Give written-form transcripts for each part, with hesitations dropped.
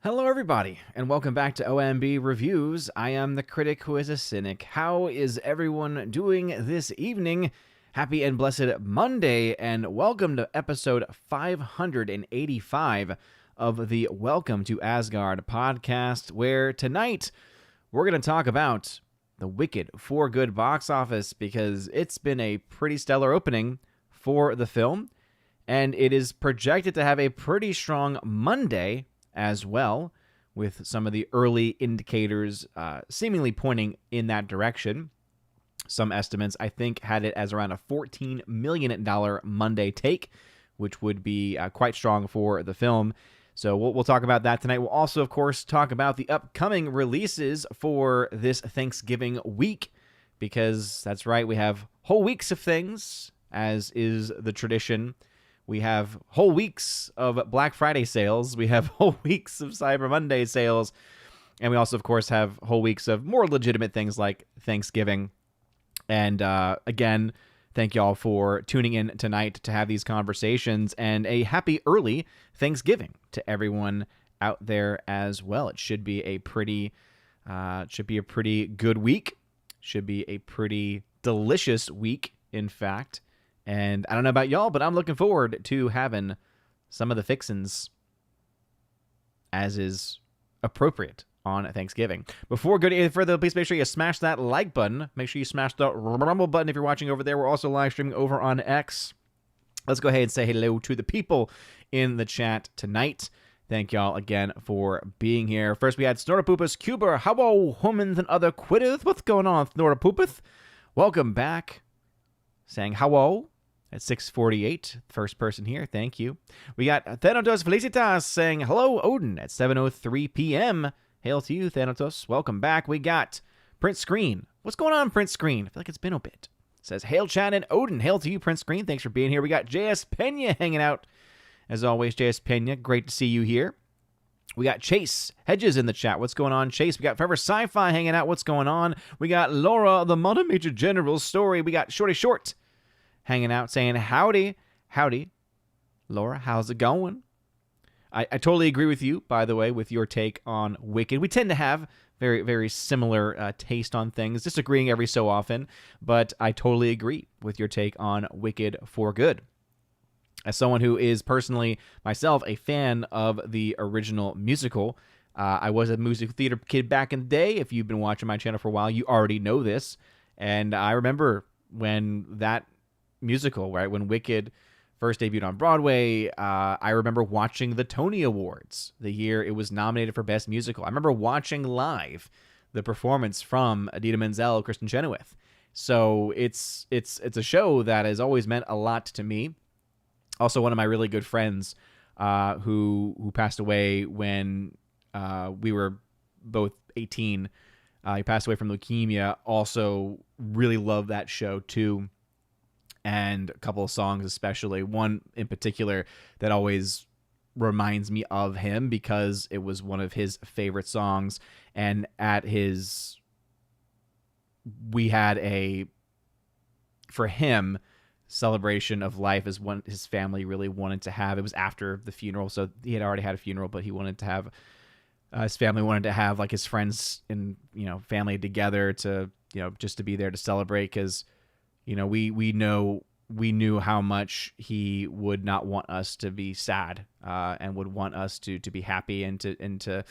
Hello, everybody, and welcome back to OMB Reviews. I am the critic who is a cynic. How is everyone doing this evening? Happy and blessed Monday, and welcome to episode 585 of the Welcome to Asgard podcast, where tonight we're going to talk about the Wicked for Good box office, because it's been a pretty stellar opening for the film, and it is projected to have a pretty strong Monday as well, with some of the early indicators seemingly pointing in that direction. Some estimates, I think, had it as around a $14 million Monday take, which would be quite strong for the film. So we'll talk about that tonight. We'll also, of course, talk about the upcoming releases for this Thanksgiving week, because that's right, we have whole weeks of things, as is the tradition. We have whole weeks of Black Friday sales. We have whole weeks of Cyber Monday sales. And we also, of course, have whole weeks of more legitimate things like Thanksgiving. And again, thank you all for tuning in tonight to have these conversations. And a happy early Thanksgiving to everyone out there as well. It should be a pretty good week. Should be a pretty delicious week, in fact. And I don't know about y'all, but I'm looking forward to having some of the fixins as is appropriate on Thanksgiving. Before going any further, please make sure you smash that like button. Make sure you smash the rumble button if you're watching over there. We're also live streaming over on X. Let's go ahead and say hello to the people in the chat tonight. Thank y'all again for being here. First, we had Snortapoopus, Cuber, Hello, Humans, and other quitters. What's going on, Snortapoopus? Welcome back. Saying hello at 6:48, first person here, thank you. We got Thanatos Felicitas saying hello, Odin, at 7:03 p.m. Hail to you, Thanatos. Welcome back. We got Print Screen. What's going on, Print Screen? I feel like it's been a bit. Says hail, Chat and Odin. Hail to you, Print Screen. Thanks for being here. We got JS Pena hanging out. As always, JS Pena, great to see you here. We got Chase Hedges in the chat. What's going on, Chase? We got Forever Sci-Fi hanging out. What's going on? We got Laura, the Mother Major General story. We got Shorty Short hanging out saying, howdy. Laura, how's it going? I totally agree with you, by the way, with your take on Wicked. We tend to have very, very similar taste on things, disagreeing every so often, but I totally agree with your take on Wicked for Good. As someone who is personally, myself, a fan of the original musical, I was a musical theater kid back in the day. If you've been watching my channel for a while, you already know this. And I remember when that musical, right, when Wicked first debuted on Broadway, I remember watching the Tony Awards the year it was nominated for Best Musical. I remember watching live the performance from Idina Menzel, Kristen Chenoweth. So it's a show that has always meant a lot to me. Also, one of my really good friends who passed away when we were both 18. He passed away from leukemia. Also really loved that show too. And a couple of songs especially. One in particular that always reminds me of him because it was one of his favorite songs. And we had for him, celebration of life is one his family really wanted to have. It was after the funeral, so he had already had a funeral, but he wanted to have his family wanted to have like his friends and family together to just to be there to celebrate, because we knew how much he would not want us to be sad and would want us to be happy and to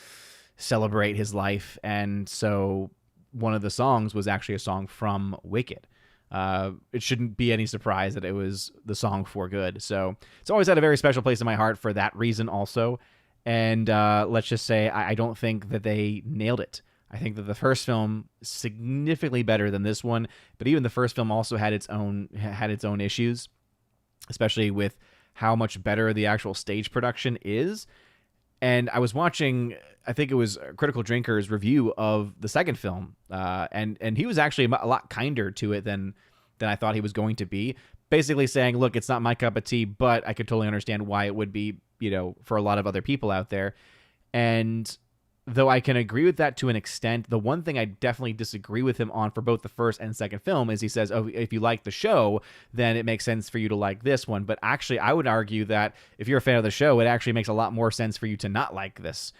celebrate his life. And so one of the songs was actually a song from Wicked. It shouldn't be any surprise that it was the song For Good. So it's always had a very special place in my heart for that reason also. And let's just say I don't think that they nailed it. I think that the first film is significantly better than this one, but even the first film also had its own issues, especially with how much better the actual stage production is. And I was watching, I think it was Critical Drinker's review of the second film, and he was actually a lot kinder to it than I thought he was going to be. Basically saying, look, it's not my cup of tea, but I could totally understand why it would be, for a lot of other people out there. And though I can agree with that to an extent, the one thing I definitely disagree with him on for both the first and second film is he says, oh, if you like the show, then it makes sense for you to like this one. But actually, I would argue that if you're a fan of the show, it actually makes a lot more sense for you to not like this.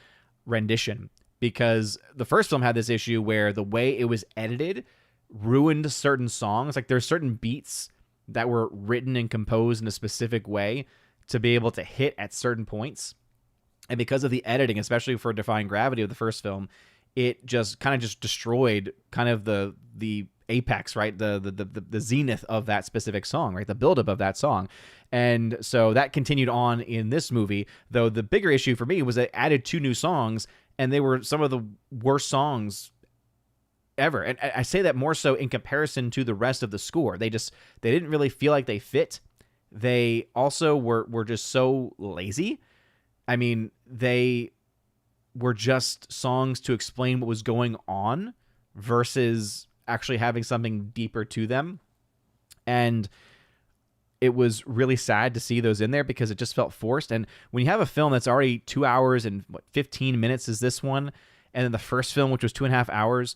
rendition, because the first film had this issue where the way it was edited ruined certain songs. Like there's certain beats that were written and composed in a specific way to be able to hit at certain points. And because of the editing, especially for Defying Gravity of the first film, it just kind of just destroyed kind of the apex, right? The zenith of that specific song, right? The buildup of that song. And so that continued on in this movie, though the bigger issue for me was they added 2 new songs, and they were some of the worst songs ever. And I say that more so in comparison to the rest of the score. They didn't really feel like they fit. They also were just so lazy. I mean, they were just songs to explain what was going on versus actually having something deeper to them. And it was really sad to see those in there because it just felt forced. And when you have a film that's already 2 hours and 15 minutes is this one, and then the first film, which was 2.5 hours,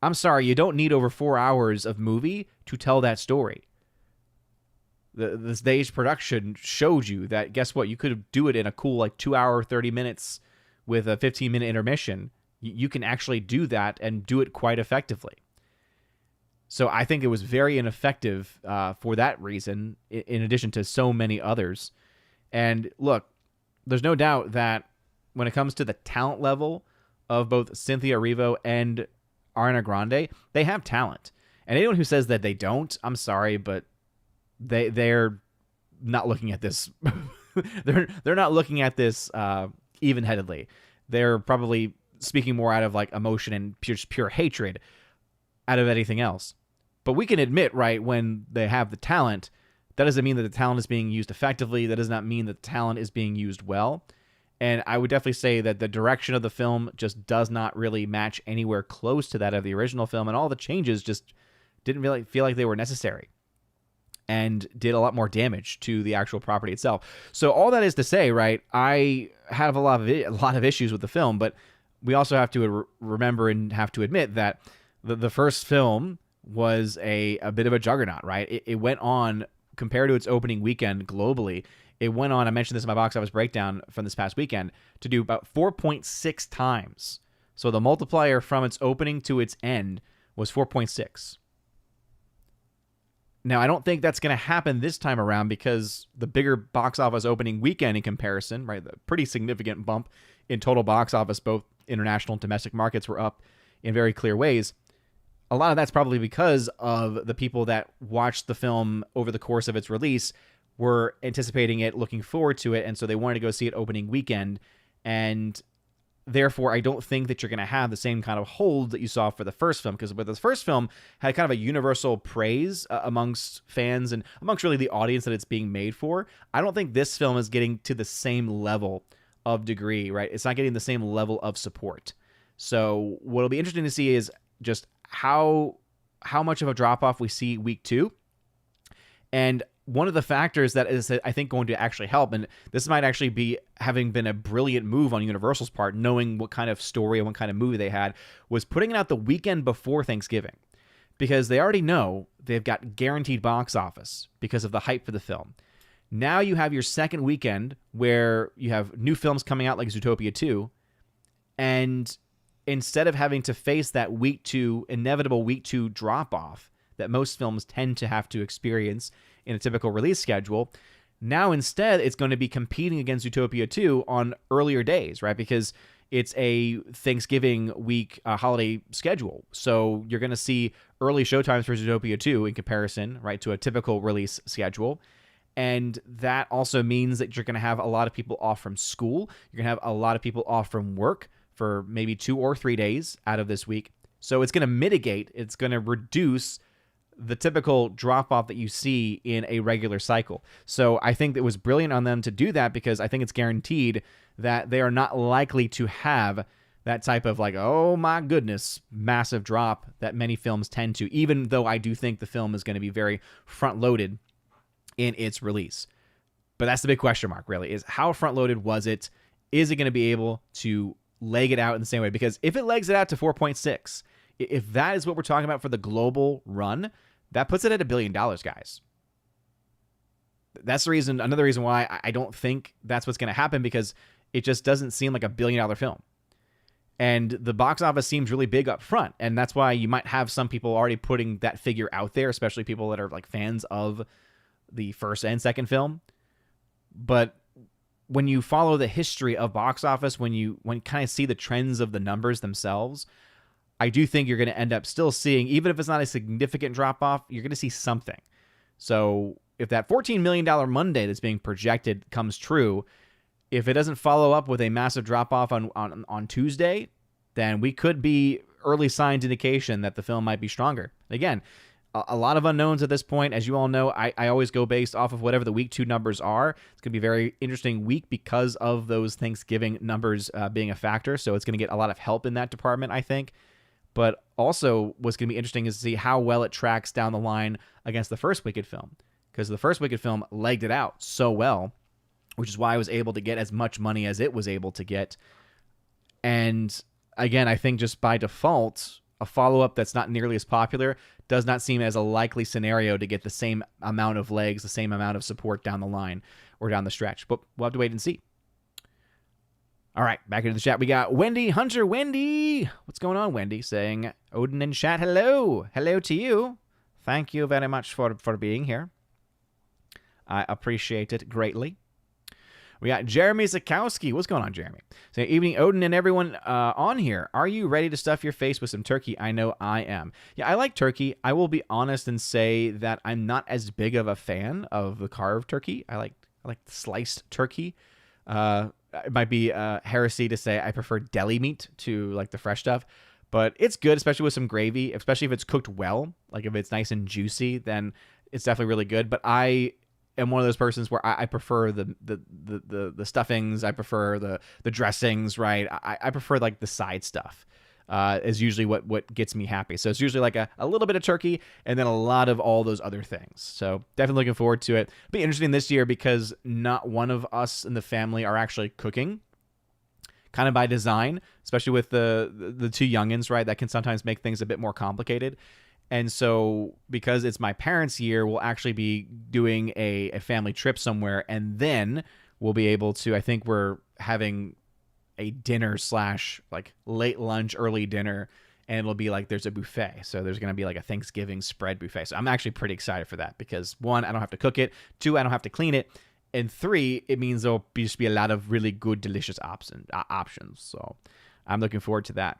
I'm sorry, you don't need over 4 hours of movie to tell that story. The stage production showed you that, guess what? You could do it in a cool 2 hour, 30 minutes with a 15-minute intermission. You can actually do that and do it quite effectively. So I think it was very ineffective for that reason, in addition to so many others. And look, there's no doubt that when it comes to the talent level of both Cynthia Erivo and Ariana Grande, they have talent. And anyone who says that they don't, I'm sorry, but they're not looking at this. they're not looking at this even-headedly. They're probably speaking more out of emotion and pure hatred out of anything else. But we can admit, right, when they have the talent, that doesn't mean that the talent is being used effectively. That does not mean that the talent is being used well. And I would definitely say that the direction of the film just does not really match anywhere close to that of the original film. And all the changes just didn't really feel like they were necessary and did a lot more damage to the actual property itself. So all that is to say, right, I have a lot of issues with the film, but we also have to remember and have to admit that the first film was a bit of a juggernaut, right? It went on, compared to its opening weekend globally, it went on, I mentioned this in my box office breakdown from this past weekend, to do about 4.6 times. So the multiplier from its opening to its end was 4.6. Now, I don't think that's going to happen this time around because the bigger box office opening weekend in comparison, right, the pretty significant bump in total box office, both international and domestic markets were up in very clear ways. A lot of that's probably because of the people that watched the film over the course of its release were anticipating it, looking forward to it, and so they wanted to go see it opening weekend. And therefore, I don't think that you're going to have the same kind of hold that you saw for the first film, because the first film had kind of a universal praise amongst fans and amongst really the audience that it's being made for. I don't think this film is getting to the same level of degree, right? It's not getting the same level of support. So what'll be interesting to see is just how much of a drop-off we see week 2. And one of the factors that is, I think, going to actually help, and this might actually be having been a brilliant move on Universal's part, knowing what kind of story and what kind of movie they had, was putting it out the weekend before Thanksgiving. Because they already know they've got guaranteed box office because of the hype for the film. Now you have your second weekend where you have new films coming out like Zootopia 2, and instead of having to face that inevitable week 2 drop-off that most films tend to have to experience in a typical release schedule, now instead it's going to be competing against Zootopia 2 on earlier days, right? Because it's a Thanksgiving week holiday schedule. So you're going to see early showtimes for Zootopia 2 in comparison, right, to a typical release schedule. And that also means that you're going to have a lot of people off from school. You're going to have a lot of people off from work for maybe 2 or 3 days out of this week. So it's going to mitigate, it's going to reduce the typical drop-off that you see in a regular cycle. So I think it was brilliant on them to do that, because I think it's guaranteed that they are not likely to have that type of oh my goodness, massive drop that many films tend to, even though I do think the film is going to be very front-loaded in its release. But that's the big question mark, really, is how front-loaded was it? Is it going to be able to leg it out in the same way? Because if it legs it out to 4.6, if that is what we're talking about for the global run, that puts it at $1 billion, guys. That's the reason, another reason why I don't think that's what's going to happen, because it just doesn't seem like $1 billion film. And the box office seems really big up front. And that's why you might have some people already putting that figure out there, especially people that are like fans of the first and second film. But when you follow the history of box office, when you kind of see the trends of the numbers themselves, I do think you're going to end up still seeing, even if it's not a significant drop off, you're going to see something. So if that $14 million Monday that's being projected comes true, if it doesn't follow up with a massive drop off on Tuesday, then we could be early signs indication that the film might be stronger. Again, a lot of unknowns at this point. As you all know, I always go based off of whatever the week 2 numbers are. It's going to be a very interesting week because of those Thanksgiving numbers being a factor. So it's going to get a lot of help in that department, I think. But also what's going to be interesting is to see how well it tracks down the line against the first Wicked film. Because the first Wicked film legged it out so well, which is why I was able to get as much money as it was able to get. And again, I think just by default, a follow-up that's not nearly as popular does not seem as a likely scenario to get the same amount of legs, the same amount of support down the line or down the stretch. But we'll have to wait and see. All right, back into the chat. We got Wendy Hunter. Wendy, what's going on, Wendy? Saying, Odin in chat, hello. Hello to you. Thank you very much for being here. I appreciate it greatly. We got Jeremy Zakowski. What's going on, Jeremy? Saying, evening, Odin and everyone on here. Are you ready to stuff your face with some turkey? I know I am. Yeah, I like turkey. I will be honest and say that I'm not as big of a fan of the carved turkey. I like sliced turkey. It might be heresy to say I prefer deli meat to like the fresh stuff, but it's good, especially with some gravy, especially if it's cooked well. Like if it's nice and juicy, then it's definitely really good. But I am one of those persons where I prefer the stuffings. I prefer the dressings, right? I prefer like the side stuff is usually what gets me happy. So it's usually like a little bit of turkey and then a lot of all those other things. So definitely looking forward to it. It'll be interesting this year because not one of us in the family are actually cooking, kind of by design, especially with the 2 youngins, right? That can sometimes make things a bit more complicated. And so because it's my parents' year, we'll actually be doing a family trip somewhere. And then we'll be able to, I think we're having a dinner / like late lunch, early dinner. And it'll be like there's a buffet. So there's going to be like a Thanksgiving spread buffet. So I'm actually pretty excited for that because 1, I don't have to cook it. 2, I don't have to clean it. And 3, it means there'll just be a lot of really good, delicious options. So I'm looking forward to that.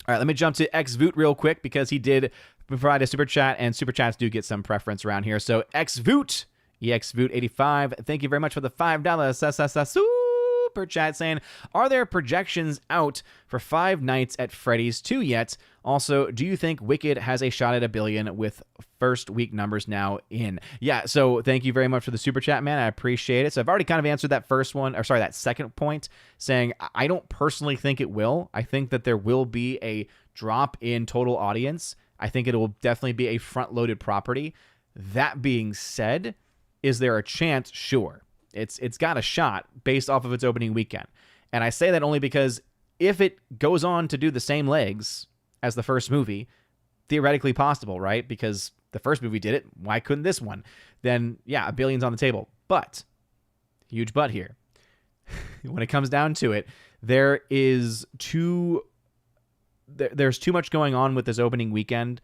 All right, let me jump to XVoot real quick because he did provide a super chat, and super chats do get some preference around here. So XVoot, EXVoot85, thank you very much for the $5 super chat saying, are there projections out for Five Nights at Freddy's 2 yet? Also, do you think Wicked has a shot at $1 billion with first week numbers now in? Yeah, so thank you very much for the super chat, man. I appreciate it. So I've already kind of answered that second point, saying I don't personally think it will. I think that there will be a drop in total audience. I think it will definitely be a front-loaded property. That being said, is there a chance? Sure. It's got a shot based off of its opening weekend. And I say that only because if it goes on to do the same legs as the first movie, theoretically possible, right? Because the first movie did it. Why couldn't this one? Then, yeah, $1 billion's on the table. But, huge but here. When it comes down to it, there's too much going on with this opening weekend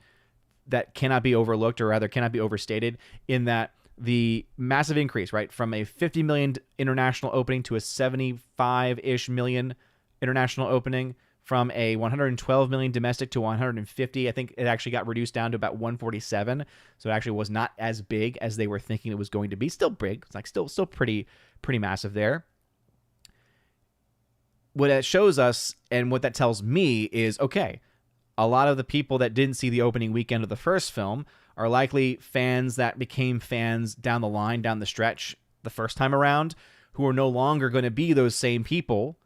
that cannot be overlooked, or rather cannot be overstated, in that the massive increase, right, from a 50 million international opening to a 75-ish million international opening, from a 112 million domestic to 150. I think it actually got reduced down to about 147. So it actually was not as big as they were thinking it was going to be. Still big. It's like still pretty massive there. What that shows us and what that tells me is, okay, a lot of the people that didn't see the opening weekend of the first film are likely fans that became fans down the line, down the stretch, the first time around, who are no longer going to be those same people,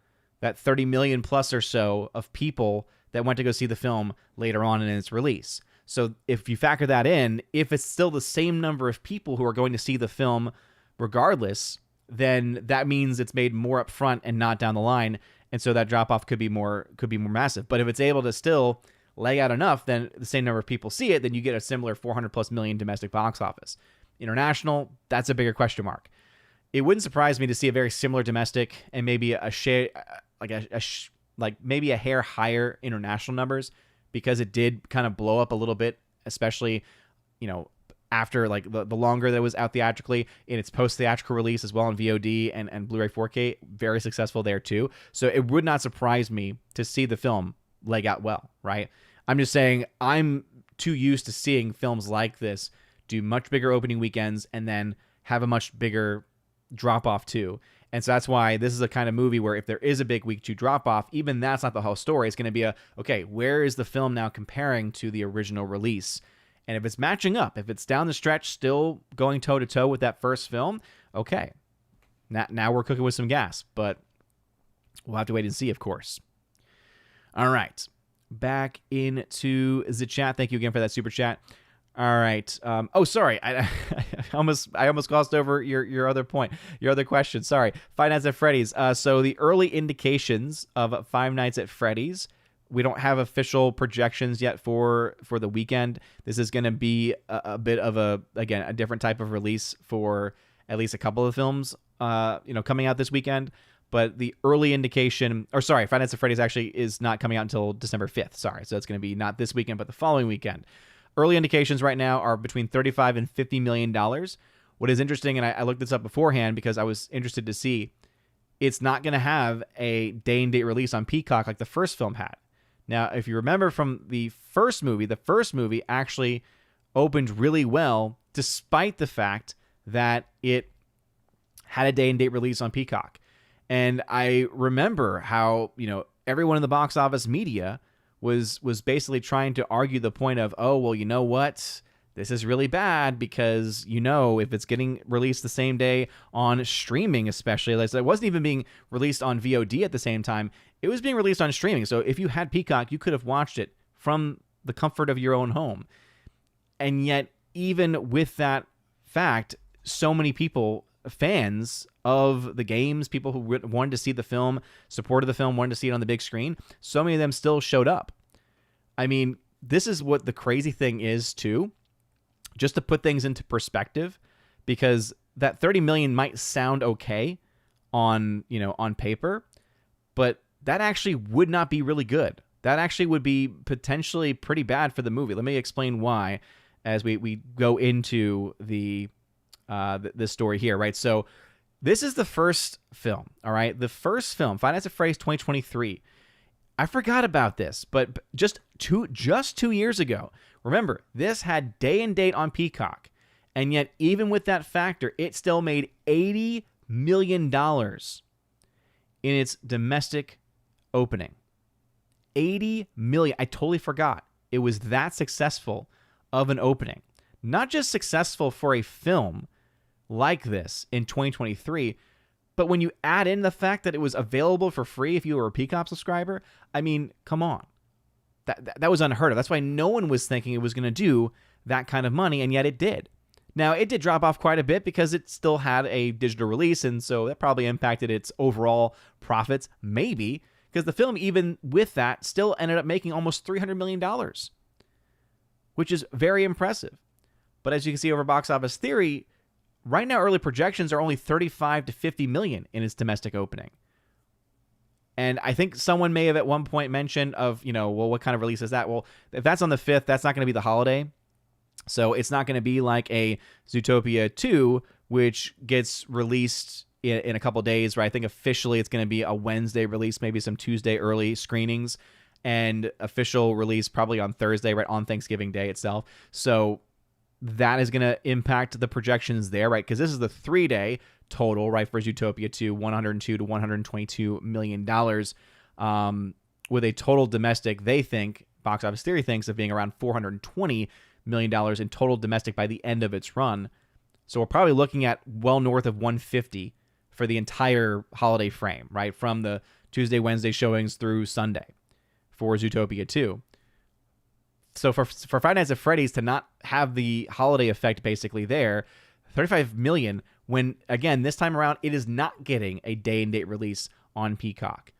that 30 million plus or so of people that went to go see the film later on in its release. So if you factor that in, if it's still the same number of people who are going to see the film regardless, then that means it's made more up front and not down the line. And so that drop off could be more massive. But if it's able to still lay out enough, then the same number of people see it, then you get a similar 400 plus million domestic box office. International, that's a bigger question mark. It wouldn't surprise me to see a very similar domestic and maybe a share, like a like maybe a hair higher international numbers, because it did kind of blow up a little bit, especially, after like the longer that it was out theatrically, in its post-theatrical release as well on VOD and Blu-ray 4K, very successful there too. So it would not surprise me to see the film leg out well, right? I'm just saying I'm too used to seeing films like this do much bigger opening weekends and then have a much bigger drop-off too. And so that's why this is a kind of movie where if there is a big week 2 drop-off, even that's not the whole story. It's going to be okay, where is the film now comparing to the original release? And if it's matching up, if it's down the stretch still going toe-to-toe with that first film, okay. Now we're cooking with some gas, but we'll have to wait and see, of course. All right. Back into the chat. Thank you again for that super chat. All right. Sorry. I almost glossed over your other point, your other question. Sorry. Five Nights at Freddy's. So the early indications of Five Nights at Freddy's, we don't have official projections yet for the weekend. This is going to be a bit of a different type of release for at least a couple of films, coming out this weekend. But the early indication, Five Nights at Freddy's actually is not coming out until December 5th. Sorry. So it's going to be not this weekend, but the following weekend. Early indications right now are between $35 and $50 million. What is interesting, and I looked this up beforehand because I was interested to see, it's not going to have a day and date release on Peacock like the first film had. Now, if you remember from the first movie actually opened really well, despite the fact that it had a day and date release on Peacock. And I remember how, everyone in the box office media was basically trying to argue the point of, oh, well, you know what? This is really bad because, if it's getting released the same day on streaming, especially, like, so it wasn't even being released on VOD at the same time. It was being released on streaming. So if you had Peacock, you could have watched it from the comfort of your own home. And yet, even with that fact, so many people, fans of the games, people who wanted to see the film, supported the film, wanted to see it on the big screen, so many of them still showed up. I mean, this is what the crazy thing is too, just to put things into perspective, because that 30 million might sound okay on paper, but that actually would not be really good. That actually would be potentially pretty bad for the movie. Let me explain why as we go into this story here, right? So this is the first film, all right? The first film, Five Nights at Freddy's 2023. I forgot about this, but just 2 years ago, remember, this had day and date on Peacock, and yet even with that factor, it still made $80 million in its domestic opening. 80 million. I totally forgot. It was that successful of an opening. Not just successful for a film like this in 2023, but when you add in the fact that it was available for free if you were a Peacock subscriber, I mean, come on. That was unheard of. That's why no one was thinking it was going to do that kind of money, and yet it did. Now, it did drop off quite a bit because it still had a digital release, and so that probably impacted its overall profits, maybe, because the film, even with that, still ended up making almost $300 million, which is very impressive. But as you can see over Box Office Theory, right now early projections are only 35 to 50 million in its domestic opening. And I think someone may have at one point mentioned of, well, what kind of release is that? Well, if that's on the 5th, that's not going to be the holiday. So it's not going to be like a Zootopia 2, which gets released in a couple days, right? I think officially it's going to be a Wednesday release, maybe some Tuesday early screenings, and official release probably on Thursday, right, on Thanksgiving Day itself. So that is going to impact the projections there, right? Because this is the 3-day total, right, for Zootopia 2, $102 to $122 million, with a total domestic, they think, Box Office Theory thinks, of being around $420 million in total domestic by the end of its run. So we're probably looking at well north of 150 for the entire holiday frame, right, from the Tuesday, Wednesday showings through Sunday for Zootopia 2. So for Five Nights at Freddy's to not have the holiday effect basically there, 35 million, when, again, this time around, it is not getting a day-and-date release on Peacock.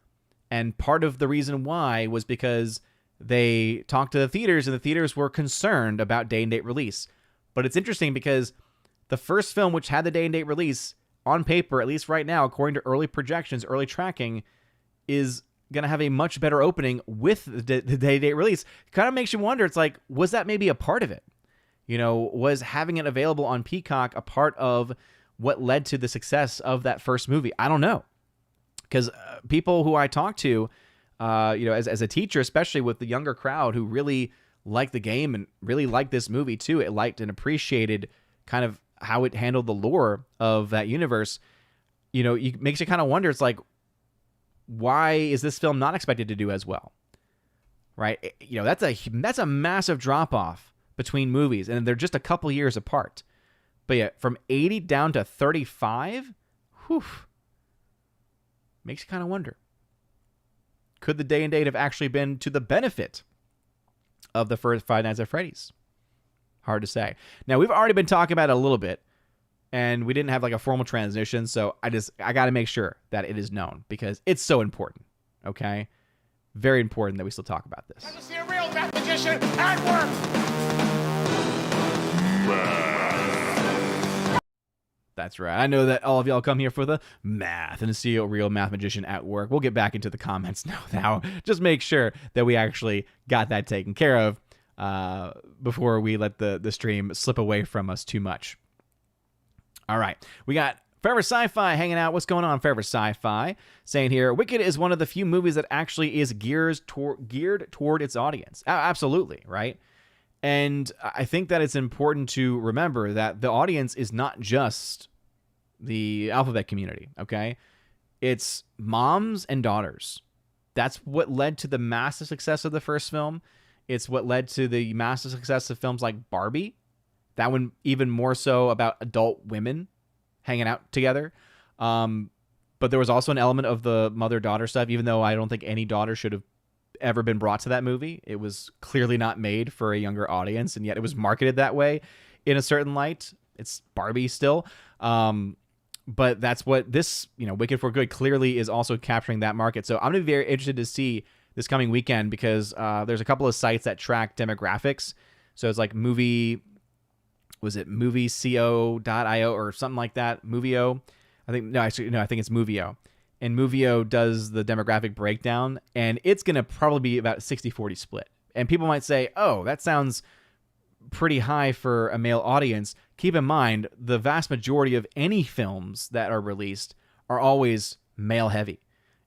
And part of the reason why was because they talked to the theaters, and the theaters were concerned about day-and-date release. But it's interesting because the first film, which had the day-and-date release, on paper, at least right now, according to early projections, early tracking, is going to have a much better opening with the day-to-day release. Kind of makes you wonder, it's like, was that maybe a part of it? You know, was having it available on Peacock a part of what led to the success of that first movie? I don't know. Because people who I talk to, you know, as a teacher, especially with the younger crowd who really liked the game and really liked this movie too, it liked and appreciated kind of how it handled the lore of that universe, you know, it makes you kind of wonder, it's like, why is this film not expected to do as well? Right? You know, that's a massive drop-off between movies, and they're just a couple years apart. But yeah, from 80 down to 35, whew, makes you kind of wonder. Could the day and date have actually been to the benefit of the first Five Nights at Freddy's? Hard to say. Now, we've already been talking about it a little bit, and we didn't have like a formal transition, so I got to make sure that it is known because it's so important, okay? Very important that we still talk about this. I see a real mathematician at work. That's right. I know that all of y'all come here for the math and to see a real mathematician at work. We'll get back into the comments now. Just make sure that we actually got that taken care of before we let the stream slip away from us too much. All right. We got Forever Sci-Fi hanging out. What's going on, Forever Sci-Fi? Saying here, Wicked is one of the few movies that actually is geared toward its audience. Absolutely, right? And I think that it's important to remember that the audience is not just the alphabet community, okay? It's moms and daughters. That's what led to the massive success of the first film. It's what led to the massive success of films like Barbie. That one even more so about adult women hanging out together. But there was also an element of the mother-daughter stuff, even though I don't think any daughter should have ever been brought to that movie. It was clearly not made for a younger audience, and yet it was marketed that way in a certain light. It's Barbie still. But that's what this, you know, Wicked for Good clearly is also capturing that market. So I'm going to be very interested to see this coming weekend because there's a couple of sites that track demographics. So it's like movieco.io or something like that. Movio. I think it's Movio. And Movio does the demographic breakdown, and it's going to probably be about 60-40 split. And people might say, oh, that sounds pretty high for a male audience. Keep in mind, the vast majority of any films that are released are always male heavy.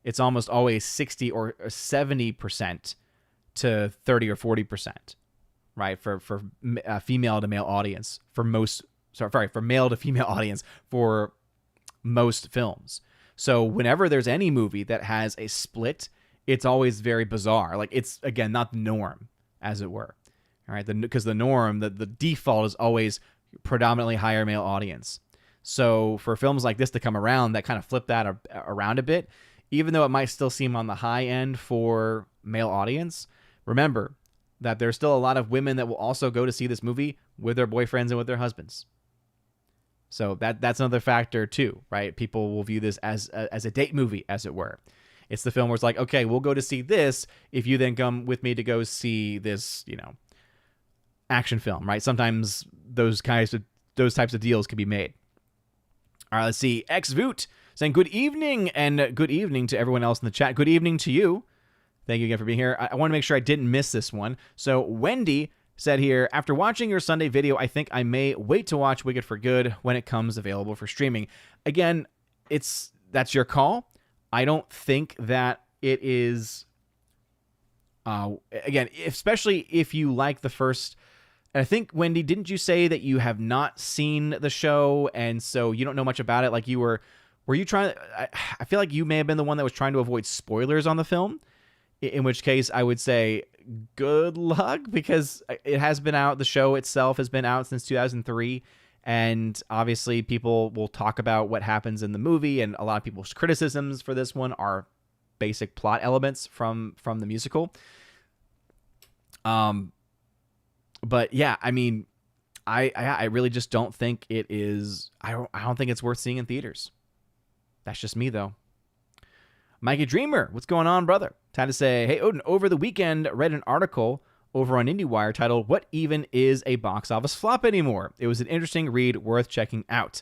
It's almost always 60 or 70% to 30 or 40%, right? For female to male audience for male to female audience for most films. So whenever there's any movie that has a split, it's always very bizarre. Like it's, again, not the norm, as it were. All right, because the norm, the default is always predominantly higher male audience. So for films like this to come around that kind of flip that around a bit, even though it might still seem on the high end for male audience, remember that there's still a lot of women that will also go to see this movie with their boyfriends and with their husbands. So that's another factor too, right? People will view this as a date movie, as it were. It's the film where it's like, okay, we'll go to see this if you then come with me to go see this, you know, action film, right? Sometimes those types of deals can be made. All right, let's see. Xvoot saying good evening, and good evening to everyone else in the chat. Good evening to you. Thank you again for being here. I want to make sure I didn't miss this one. So Wendy said here, after watching your Sunday video, I think I may wait to watch Wicked for Good when it comes available for streaming. Again, that's your call. I don't think that it is, again, especially if you like the first. And I think, Wendy, didn't you say that you have not seen the show and so you don't know much about it? Like were you trying, I feel like you may have been the one that was trying to avoid spoilers on the film, in which case I would say good luck because it has been out. The show itself has been out since 2003. And obviously people will talk about what happens in the movie. And a lot of people's criticisms for this one are basic plot elements from the musical. But yeah, I mean, I really just don't think it is. I don't think it's worth seeing in theaters. That's just me though. Mikey Dreamer, what's going on, brother? Time to say, hey Odin, over the weekend read an article over on IndieWire titled "What Even Is a Box Office Flop Anymore?" It was an interesting read, worth checking out.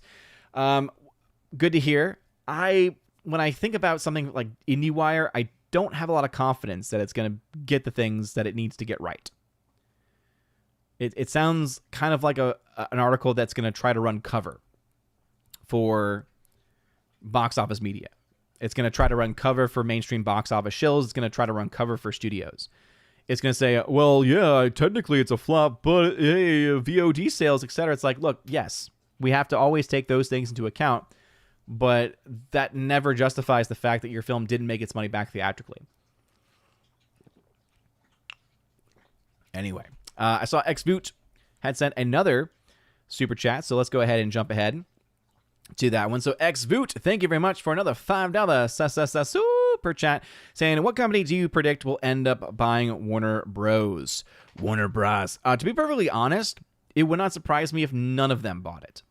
Good to hear. When I think about something like IndieWire, I don't have a lot of confidence that it's going to get the things that it needs to get right. It sounds kind of like an article that's going to try to run cover for box office media. It's going to try to run cover for mainstream box office shills. It's going to try to run cover for studios. It's going to say, well, yeah, technically it's a flop, but hey, VOD sales, etc. It's like, look, yes, we have to always take those things into account, but that never justifies the fact that your film didn't make its money back theatrically. Anyway, I saw XVoot had sent another super chat, so let's go ahead and jump ahead to that one. So XVoot, thank you very much for another $5 super chat, saying, what company do you predict will end up buying Warner Bros? Warner Bros. To be perfectly honest, it would not surprise me if none of them bought it.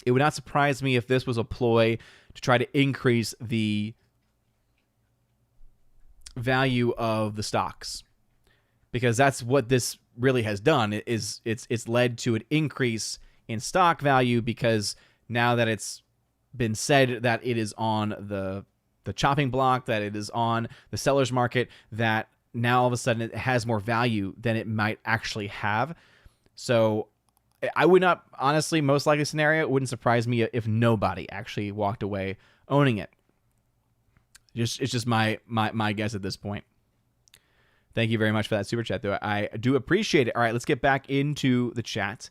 It would not surprise me if this was a ploy to try to increase the value of the stocks, because that's what this really has done. It's led to an increase in stock value, because now that it's been said that it is on the chopping block, that it is on the seller's market, that now all of a sudden it has more value than it might actually have. So I would not, honestly, most likely scenario, it wouldn't surprise me if nobody actually walked away owning it. It's just my guess at this point. Thank you very much for that super chat, though. I do appreciate it. All right, let's get back into the chat.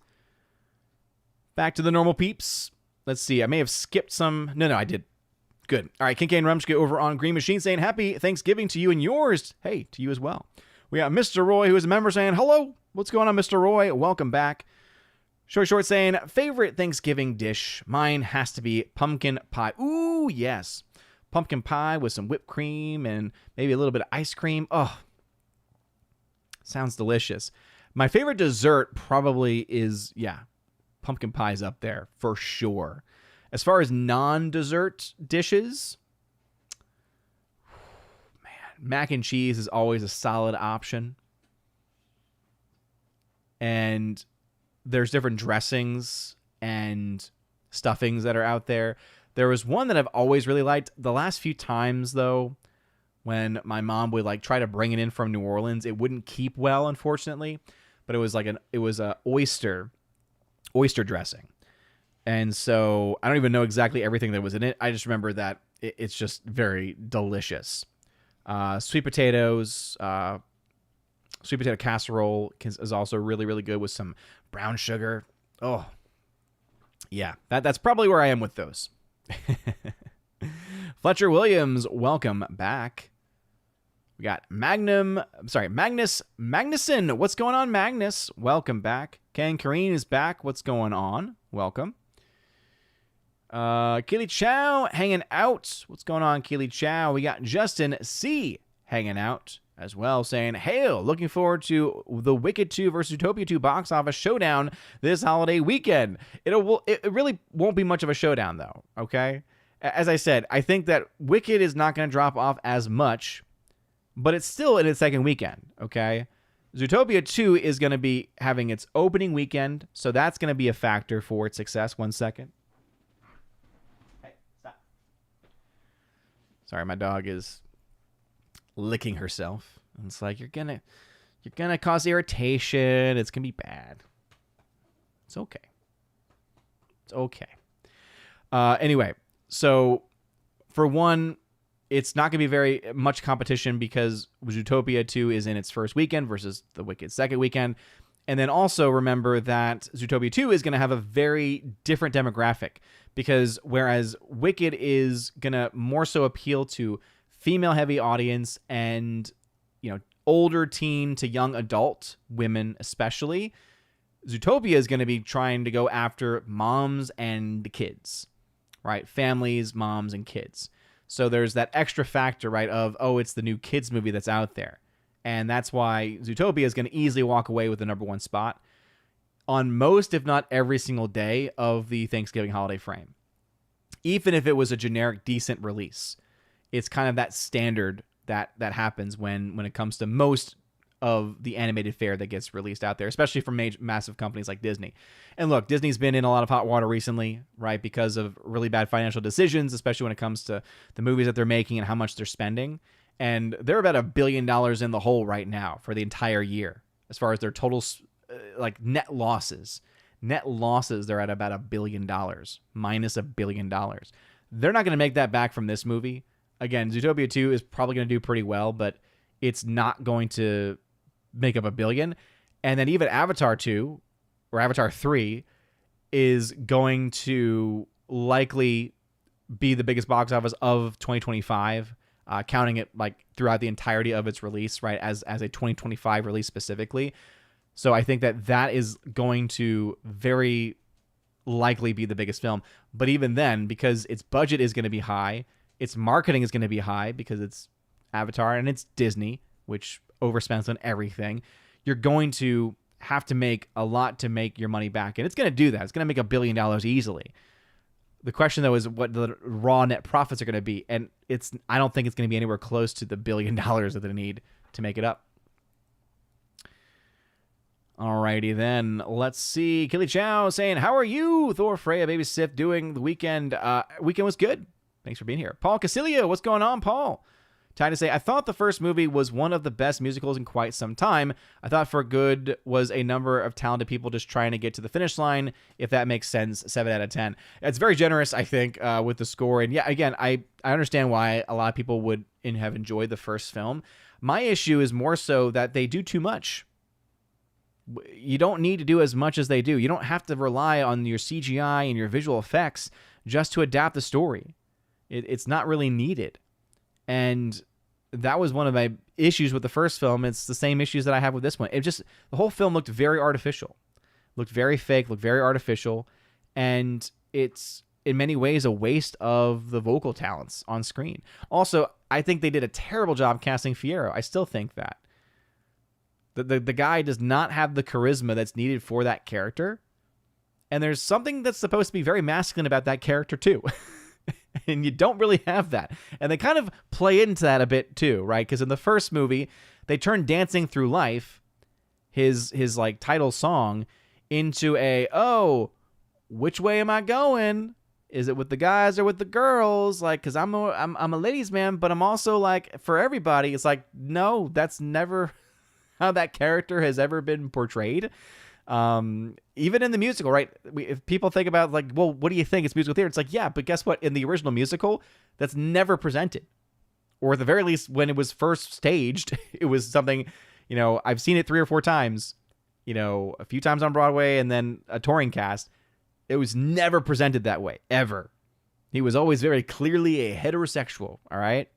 Back to the normal peeps. Let's see. I may have skipped some. No, I did. Good. All right, Kincaid and Rumchka over on Green Machine saying, happy Thanksgiving to you and yours. Hey, to you as well. We got Mr. Roy, who is a member, saying, hello. What's going on, Mr. Roy? Welcome back. Short saying, favorite Thanksgiving dish? Mine has to be pumpkin pie. Ooh, yes. Pumpkin pie with some whipped cream and maybe a little bit of ice cream. Oh, sounds delicious. My favorite dessert probably is, pumpkin pie's up there for sure. As far as non-dessert dishes, man, mac and cheese is always a solid option. And there's different dressings and stuffings that are out there. There was one that I've always really liked. The last few times, though, when my mom would try to bring it in from New Orleans, it wouldn't keep well, unfortunately. But it was a oyster dressing. And so I don't even know exactly everything that was in it. I just remember that it's just very delicious. Sweet potatoes, sweet potato casserole is also really, really good with some brown sugar. Oh, yeah, that's probably where I am with those. Fletcher Williams, welcome back. We got Magnus Magnuson. What's going on, Magnus? Welcome back. Ken Kareen is back. What's going on? Welcome. Keely Chow hanging out. What's going on, Keely Chow? We got Justin C hanging out as well, saying, hail, looking forward to the Wicked 2 versus Zootopia 2 box office showdown this holiday weekend. It really won't be much of a showdown, though, okay? As I said, I think that Wicked is not going to drop off as much, but it's still in its second weekend, okay? Zootopia 2 is going to be having its opening weekend, so that's going to be a factor for its success. 1 second. Hey, stop. Sorry, my dog is licking herself. And it's like, you're gonna cause irritation. It's gonna be bad. It's okay. It's okay. Anyway, so for one, it's not gonna be very much competition because Zootopia 2 is in its first weekend versus the Wicked second weekend. And then also remember that Zootopia 2 is going to have a very different demographic, because whereas Wicked is going to more so appeal to female-heavy audience and, older teen to young adult women especially, Zootopia is going to be trying to go after moms and kids, right? Families, moms, and kids. So there's that extra factor, right, of, it's the new kids movie that's out there. And that's why Zootopia is going to easily walk away with the number one spot on most, if not every single day of the Thanksgiving holiday frame. Even if it was a generic, decent release, it's kind of that standard that happens when it comes to most of the animated fare that gets released out there, especially from massive companies like Disney. And look, Disney's been in a lot of hot water recently, right, because of really bad financial decisions, especially when it comes to the movies that they're making and how much they're spending. And they're about $1 billion in the hole right now for the entire year as far as their total like net losses. Net losses, they're at about $1 billion, minus $1 billion. They're not going to make that back from this movie. Again, Zootopia 2 is probably going to do pretty well, but it's not going to make up $1 billion. And then even Avatar 2 or Avatar 3 is going to likely be the biggest box office of 2025, counting it like throughout the entirety of its release, right, as a 2025 release specifically. So I think that is going to very likely be the biggest film. But even then, because its budget is going to be high, its marketing is going to be high because it's Avatar and it's Disney, which overspends on everything, you're going to have to make a lot to make your money back. And it's going to do that. It's going to make $1 billion easily. The question, though, is what the raw net profits are going to be. And I don't think it's going to be anywhere close to the $1 billion that they need to make it up. Alrighty then, let's see. Killy Chow saying, how are you, Thor, Freya, Baby Sif, doing the weekend? Weekend was good. Thanks for being here. Paul Casilio, what's going on, Paul? Time to say, I thought the first movie was one of the best musicals in quite some time. I thought For Good was a number of talented people just trying to get to the finish line, if that makes sense. 7 out of 10. It's very generous, I think, with the score. And yeah, again, I understand why a lot of people would have enjoyed the first film. My issue is more so that they do too much. You don't need to do as much as they do. You don't have to rely on your CGI and your visual effects just to adapt the story. It's not really needed. And that was one of my issues with the first film. It's the same issues that I have with this one. The whole film looked very artificial, looked very fake, looked very artificial. And it's in many ways a waste of the vocal talents on screen. Also, I think they did a terrible job casting Fiyero. I still think that. The guy does not have the charisma that's needed for that character. And there's something that's supposed to be very masculine about that character too. And you don't really have that. And they kind of play into that a bit too, right? Because in the first movie, they turned Dancing Through Life, his like title song, into which way am I going? Is it with the guys or with the girls? Like, because I'm a ladies' man, but I'm also like for everybody. It's like, no, that's never how that character has ever been portrayed. Even in the musical, right? If people think about like, well, what do you think? It's musical theater. It's like, yeah, but guess what? In the original musical, that's never presented. Or at the very least, when it was first staged, it was something, I've seen it 3 or 4 times, a few times on Broadway and then a touring cast. It was never presented that way, ever. He was always very clearly a heterosexual, all right?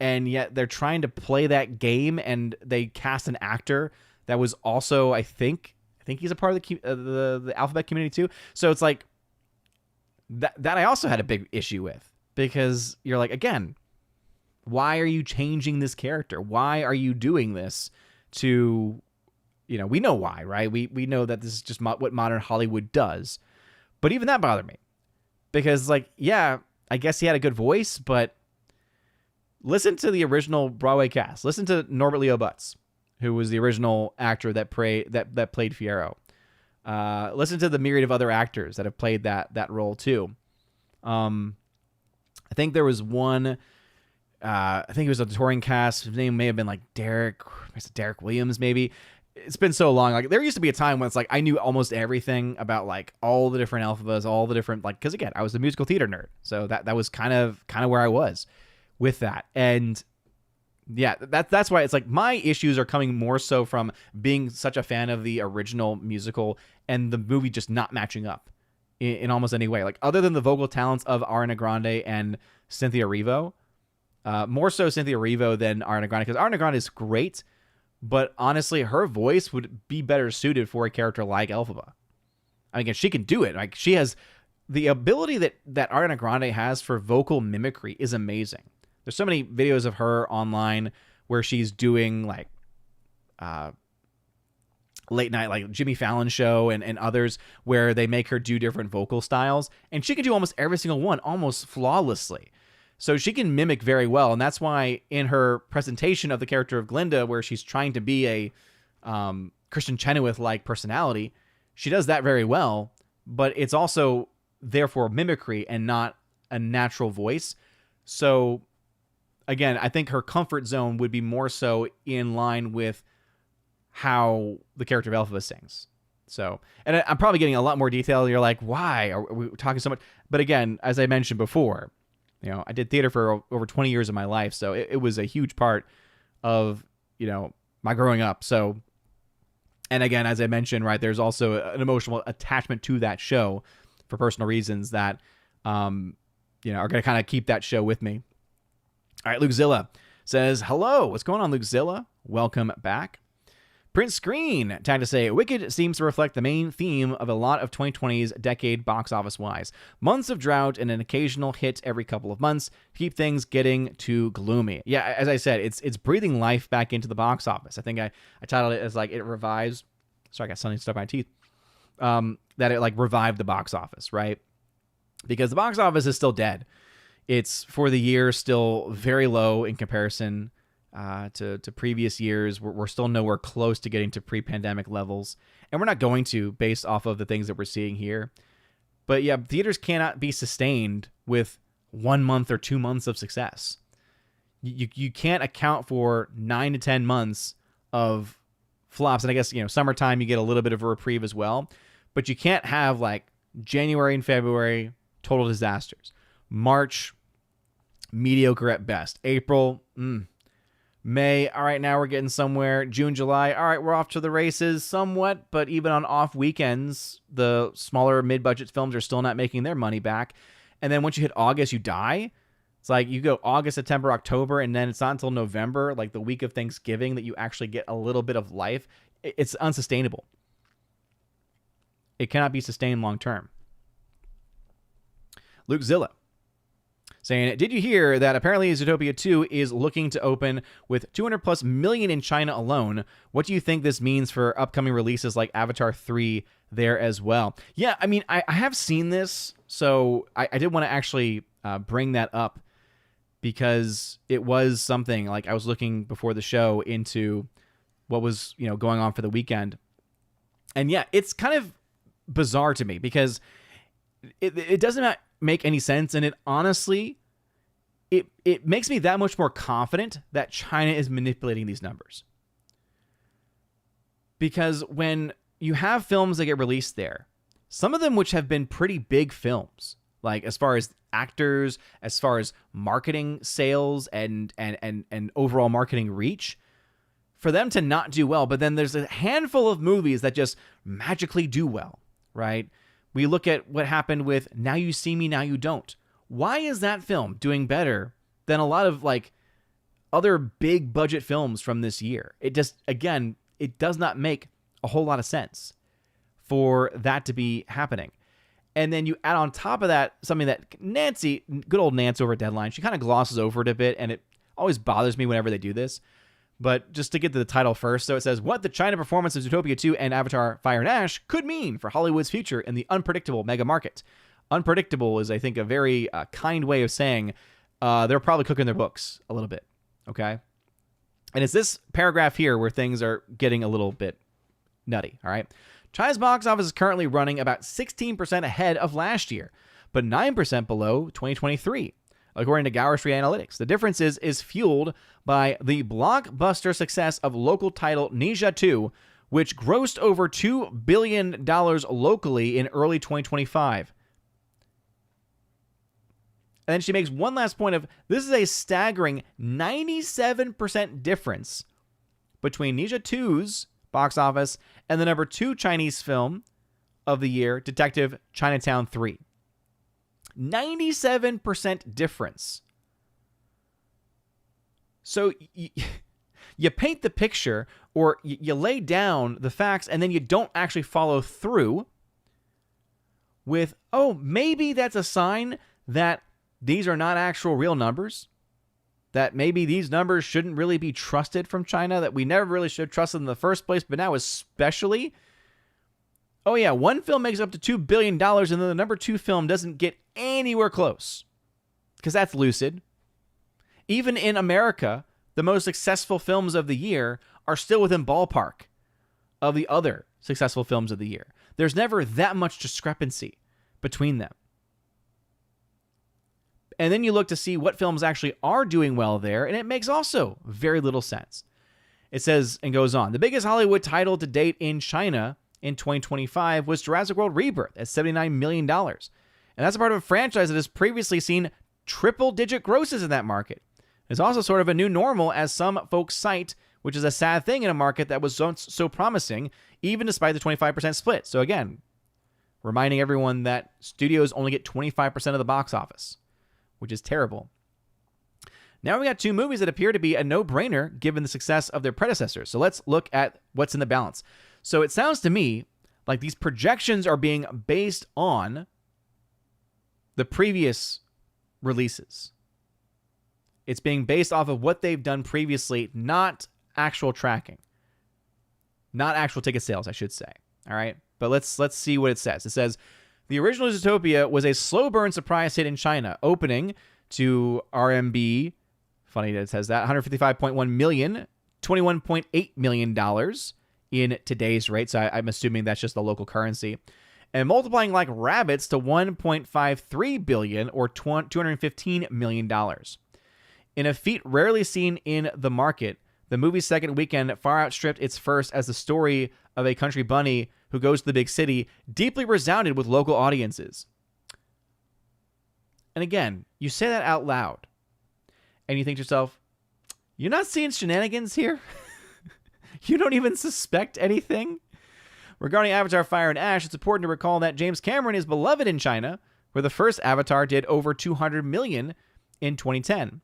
And yet they're trying to play that game, and they cast an actor that was also, I think he's a part of the alphabet community too. So it's like that I also had a big issue with, because you're like, again, why are you changing this character? Why are you doing this to, we know why, right? We know that this is just what modern Hollywood does. But even that bothered me, because like, yeah, I guess he had a good voice, but listen to the original Broadway cast. Listen to Norbert Leo Butz, who was the original actor that played Fiyero. Listen to the myriad of other actors that have played that role too. I think there was one. I think it was a touring cast. His name may have been like Derek Williams, maybe. It's been so long. Like there used to be a time when it's like I knew almost everything about like all the different alphabets, all the different like, because again, I was a musical theater nerd, so that was kind of where I was with that. And yeah, that's why it's like my issues are coming more so from being such a fan of the original musical and the movie just not matching up in almost any way. Like other than the vocal talents of Ariana Grande and Cynthia Erivo, more so Cynthia Erivo than Ariana Grande, because Ariana Grande is great, but honestly, her voice would be better suited for a character like Elphaba. I mean, she can do it. Like she has the ability that Ariana Grande has for vocal mimicry is amazing. There's so many videos of her online where she's doing like late night, like Jimmy Fallon show and others, where they make her do different vocal styles, and she can do almost every single one almost flawlessly. So she can mimic very well, and that's why in her presentation of the character of Glinda, where she's trying to be a Kristen Chenoweth-like personality, she does that very well, but it's also therefore mimicry and not a natural voice. So again, I think her comfort zone would be more so in line with how the character of Elphaba sings. So, and I'm probably getting a lot more detail. You're like, why are we talking so much? But again, as I mentioned before, I did theater for over 20 years of my life. So it was a huge part of, my growing up. So, and again, as I mentioned, right, there's also an emotional attachment to that show for personal reasons that, are going to kind of keep that show with me. All right, Lukezilla says, hello, what's going on, Lukezilla? Welcome back. Prince Screen tagged to say, Wicked seems to reflect the main theme of a lot of 2020's decade box office-wise. Months of drought and an occasional hit every couple of months keep things getting too gloomy. Yeah, as I said, it's breathing life back into the box office. I think I titled it as like it revives. Sorry, I got something stuck in my teeth. That it like revived the box office, right? Because the box office is still dead. It's for the year still very low in comparison to previous years. We're still nowhere close to getting to pre-pandemic levels, and we're not going to based off of the things that we're seeing here. But yeah, theaters cannot be sustained with 1 month or 2 months of success. You can't account for 9 to 10 months of flops. And I guess, summertime you get a little bit of a reprieve as well, but you can't have like January and February total disasters, March mediocre at best, April May, all right, now we're getting somewhere. June, July, all right, we're off to the races somewhat, but even on off weekends, the smaller mid-budget films are still not making their money back. And then once you hit August, you die. It's like you go August, September, October, and then it's not until November, like the week of Thanksgiving, that you actually get a little bit of life. It's unsustainable. It cannot be sustained long term. Lukezilla saying, did you hear that apparently Zootopia 2 is looking to open with 200 plus million in China alone? What do you think this means for upcoming releases like Avatar 3 there as well? Yeah, I mean, I have seen this, so I did want to actually bring that up because it was something like I was looking before the show into what was, going on for the weekend. And yeah, it's kind of bizarre to me because it doesn't make any sense, and it honestly it makes me that much more confident that China is manipulating these numbers. Because when you have films that get released there, some of them which have been pretty big films, like as far as actors, as far as marketing sales and overall marketing reach, for them to not do well, but then there's a handful of movies that just magically do well, right? We look at what happened with Now You See Me, Now You Don't. Why is that film doing better than a lot of like other big budget films from this year? It just, again, it does not make a whole lot of sense for that to be happening. And then you add on top of that something that Nancy, good old Nancy over at Deadline, she kind of glosses over it a bit, and it always bothers me whenever they do this. But just to get to the title first, so it says, what the China performance of Zootopia 2 and Avatar Fire and Ash could mean for Hollywood's future in the unpredictable mega market. Unpredictable is, I think, a very kind way of saying they're probably cooking their books a little bit, okay? And it's this paragraph here where things are getting a little bit nutty, all right? China's box office is currently running about 16% ahead of last year, but 9% below 2023. According to Gower Street Analytics, the difference is fueled by the blockbuster success of local title Ninja 2, which grossed over $2 billion locally in early 2025. And then she makes one last point of, this is a staggering 97% difference between Ninja 2's box office and the number 2 Chinese film of the year, Detective Chinatown 3. 97% difference. So you paint the picture, or you lay down the facts, and then you don't actually follow through with, oh, maybe that's a sign that these are not actual real numbers, that maybe these numbers shouldn't really be trusted from China, that we never really should trust them in the first place, but now especially. Oh yeah, one film makes up to $2 billion, and then the number 2 film doesn't get anywhere close. Because that's lucid. Even in America, the most successful films of the year are still within ballpark of the other successful films of the year. There's never that much discrepancy between them. And then you look to see what films actually are doing well there, and it makes also very little sense. It says and goes on, the biggest Hollywood title to date in China in 2025 was Jurassic World Rebirth at $79 million. And that's a part of a franchise that has previously seen triple-digit grosses in that market. It's also sort of a new normal, as some folks cite, which is a sad thing in a market that was so promising, even despite the 25% split. So again, reminding everyone that studios only get 25% of the box office, which is terrible. Now we got two movies that appear to be a no-brainer given the success of their predecessors. So let's look at what's in the balance. So it sounds to me like these projections are being based on the previous releases. It's being based off of what they've done previously, not actual tracking. Not actual ticket sales, I should say. All right? But let's see what it says. It says, the original Zootopia was a slow burn surprise hit in China, opening to RMB, funny that it says that, 155.1 million, $21.8 million in today's rate. So I'm assuming that's just the local currency. And multiplying like rabbits to 1.53 billion, or $215 million. In a feat rarely seen in the market, the movie's second weekend far outstripped its first, as the story of a country bunny who goes to the big city deeply resounded with local audiences. And again, you say that out loud, and you think to yourself, you're not seeing shenanigans here? You don't even suspect anything? Regarding Avatar Fire and Ash, it's important to recall that James Cameron is beloved in China, where the first Avatar did over $200 million in 2010.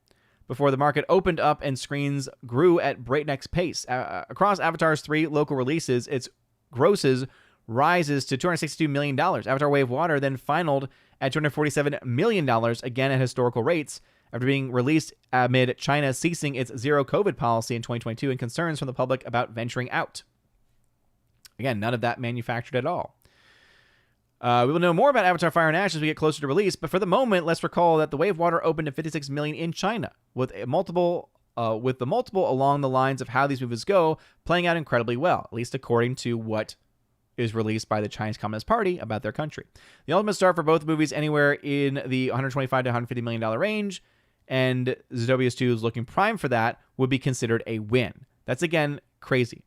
Before the market opened up and screens grew at breakneck pace. Across Avatar's 3 local releases, its grosses rises to $262 million. Avatar Way of Water then finaled at $247 million, again at historical rates, after being released amid China ceasing its zero-COVID policy in 2022 and concerns from the public about venturing out. Again, none of that manufactured at all. We will know more about Avatar Fire and Ash as we get closer to release, but for the moment, let's recall that The Way of Water opened at $56 million in China, with the multiple along the lines of how these movies go, playing out incredibly well, at least according to what is released by the Chinese Communist Party about their country. The ultimate start for both movies anywhere in the $125 to $150 million range, and Zootopia 2 is looking prime for that, would be considered a win. That's, again, crazy.